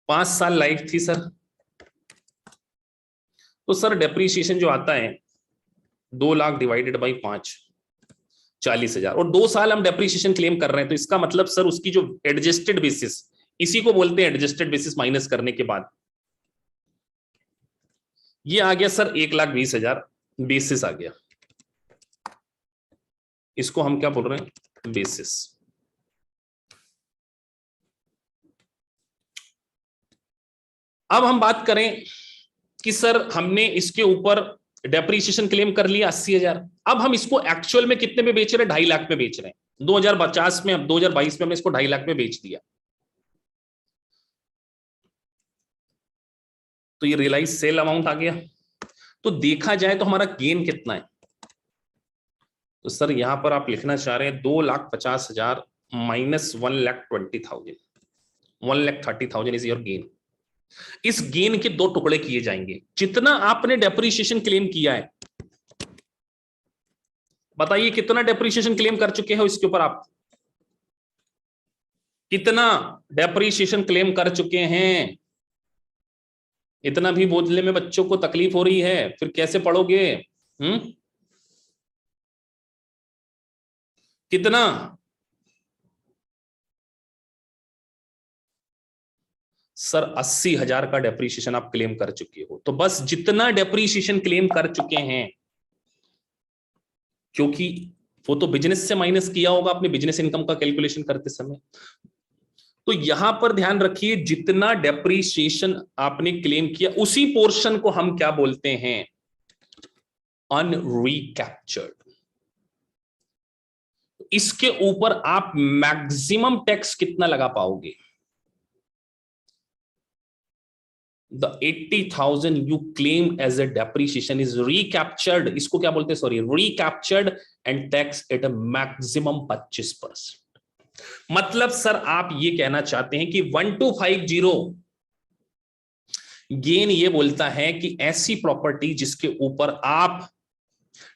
5 साल लाइफ थी सर। तो सर डेप्रिसिएशन जो आता है 2 लाख डिवाइडेड बाई 5, 40,000, और 2 साल हम डेप्रिसिएशन क्लेम कर रहे हैं। तो इसका मतलब सर उसकी जो एडजस्टेड बेसिस, इसी को बोलते हैं एडजस्टेड बेसिस माइनस करने के बाद, ये आ गया सर 1,20,000 बेसिस आ गया। इसको हम क्या बोल रहे हैं? बेसिस। अब हम बात करें कि सर हमने इसके ऊपर डेप्रिसिएशन क्लेम कर लिया 80,000। अब हम इसको एक्चुअल में कितने में बेच रहे हैं? 2.5 लाख में बेच रहे हैं। 2050 में, अब 2022 में हमने इसको 2.5 लाख में बेच दिया। तो ये रियलाइज सेल अमाउंट आ गया। तो देखा जाए तो हमारा गेन कितना है? तो सर यहां पर आप लिखना चाह रहे हैं 2,50,000 माइनस 1,20,000, 1,30,000 इज योर गेन। इस गेन के 2 टुकड़े किए जाएंगे। जितना आपने डेप्रिसिएशन क्लेम किया है, बताइए कितना डेप्रिसिएशन क्लेम कर चुके हैं इसके ऊपर आप? कितना डेप्रिसिएशन क्लेम कर चुके हैं? इतना भी बोलने में बच्चों को तकलीफ हो रही है, फिर कैसे पढ़ोगे? कितना? सर 80,000 का डेप्रिसिएशन आप क्लेम कर चुके हो। तो बस जितना डेप्रिसिएशन क्लेम कर चुके हैं, क्योंकि वो तो बिजनेस से माइनस किया होगा अपने बिजनेस इनकम का कैलकुलेशन करते समय, तो यहां पर ध्यान रखिए जितना डेप्रिसिएशन आपने क्लेम किया उसी पोर्शन को हम क्या बोलते हैं? अनरीकैप्चर्ड। इसके ऊपर आप मैक्सिमम टैक्स कितना लगा पाओगे? The 80,000 you claim as a depreciation is recaptured, इसको क्या बोलते हैं? Sorry, recaptured and taxed at a maximum 25%। मतलब सर आप ये कहना चाहते हैं कि 1250 गेन ये बोलता है कि ऐसी प्रॉपर्टी जिसके ऊपर आप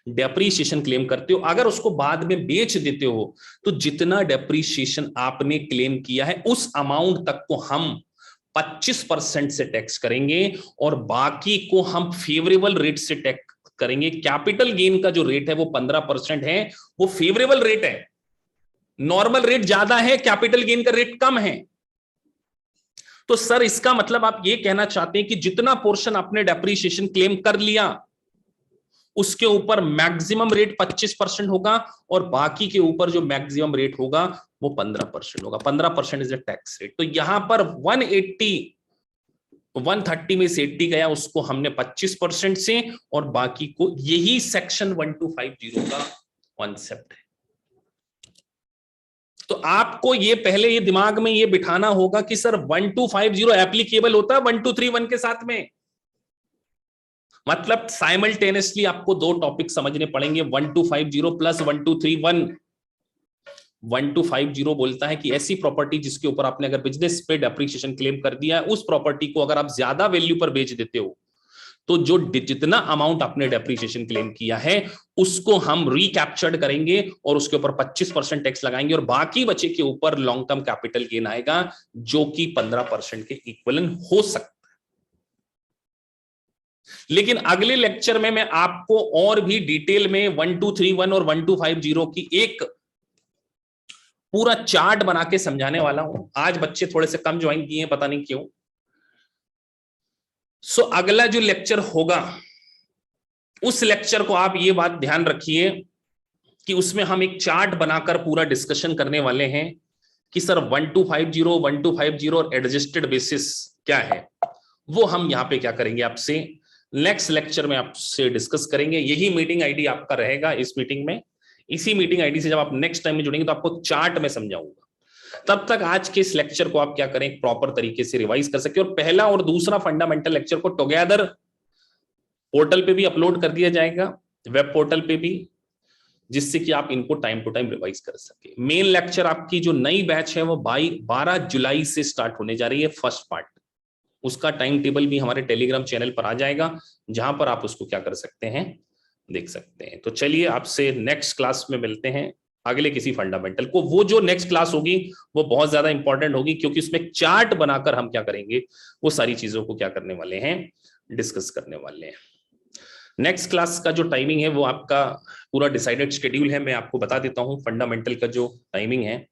डेप्रीशिएशन क्लेम करते हो, अगर उसको बाद में बेच देते हो तो जितना डेप्रीशिएशन आपने क्लेम किया है उस अमाउंट तक को हम 25% से टैक्स करेंगे और बाकी को हम फेवरेबल रेट से टैक्स करेंगे। कैपिटल गेन का जो रेट है वो 15% है, वो फेवरेबल रेट है। नॉर्मल रेट ज्यादा है, कैपिटल गेन का रेट कम है। तो सर इसका मतलब आप ये कहना चाहते हैं कि जितना पोर्शन आपने डेप्रीशिएशन क्लेम कर लिया उसके ऊपर मैक्सिमम रेट 25% होगा और बाकी के ऊपर जो मैक्सिमम रेट होगा वो 15% होगा। 15% इज द टैक्स रेट। तो यहां पर 130 में से 80 गया, उसको हमने 25% से, और बाकी को, यही सेक्शन 1250 का कॉन्सेप्ट है। तो आपको ये पहले ये दिमाग में ये बिठाना होगा कि सर 1250 एप्लीकेबल होता है 1231 के साथ में। मतलब साइमल्टेनियसली आपको दो टॉपिक समझने पड़ेंगे, 1250 प्लस 1231। 1250 बोलता है कि ऐसी प्रॉपर्टी जिसके ऊपर आपने अगर बिजनेस पे डेप्रिसिएशन क्लेम कर दिया है, उस प्रॉपर्टी को अगर आप ज्यादा वैल्यू पर बेच देते हो तो जो जितना अमाउंट आपने डेप्रिसिएशन क्लेम किया है उसको हम रिकैप्चर्ड करेंगे और उसके ऊपर 25% टैक्स लगाएंगे और बाकी बचे के ऊपर लॉन्ग टर्म कैपिटल गेन आएगा जो कि 15% के इक्विवेलेंट हो सकता है। लेकिन अगले लेक्चर में मैं आपको और भी डिटेल में 1231 और 1250 की एक पूरा चार्ट बना के समझाने वाला हूं। आज बच्चे थोड़े से कम ज्वाइन किए हैं, पता नहीं क्यों। सो अगला जो लेक्चर होगा उस लेक्चर को आप ये बात ध्यान रखिए कि उसमें हम एक चार्ट बनाकर पूरा डिस्कशन करने वाले हैं कि सर 1250 और एडजस्टेड बेसिस क्या है, वो हम यहां पे क्या करेंगे आपसे नेक्स्ट लेक्चर में आपसे डिस्कस करेंगे। यही मीटिंग आईडी आपका रहेगा इस मीटिंग में। इसी मीटिंग आईडी से जब आप नेक्स्ट टाइम में जुड़ेंगे तो आपको चार्ट में समझाऊंगा। तब तक आज के इस लेक्चर को आप क्या करें, प्रॉपर तरीके से रिवाइज कर सके और पहला और दूसरा फंडामेंटल लेक्चर को टुगेदर पोर्टल पे भी अपलोड कर दिया जाएगा, वेब पोर्टल पे भी, जिससे कि आप इनको टाइम टू टाइम रिवाइज कर सके। मेन लेक्चर आपकी जो नई बैच है वो 12 जुलाई से स्टार्ट होने जा रही है, फर्स्ट पार्ट। उसका टाइम टेबल भी हमारे टेलीग्राम चैनल पर आ जाएगा, जहां पर आप उसको क्या कर सकते हैं, देख सकते हैं। तो चलिए आपसे नेक्स्ट क्लास में मिलते हैं अगले किसी फंडामेंटल को। वो जो नेक्स्ट क्लास होगी वो बहुत ज्यादा इंपॉर्टेंट होगी क्योंकि उसमें चार्ट बनाकर हम क्या करेंगे, वो सारी चीजों को क्या करने वाले हैं, डिस्कस करने वाले हैं। नेक्स्ट क्लास का जो टाइमिंग है वो आपका पूरा डिसाइडेड शेड्यूल है, मैं आपको बता देता हूं। फंडामेंटल का जो टाइमिंग है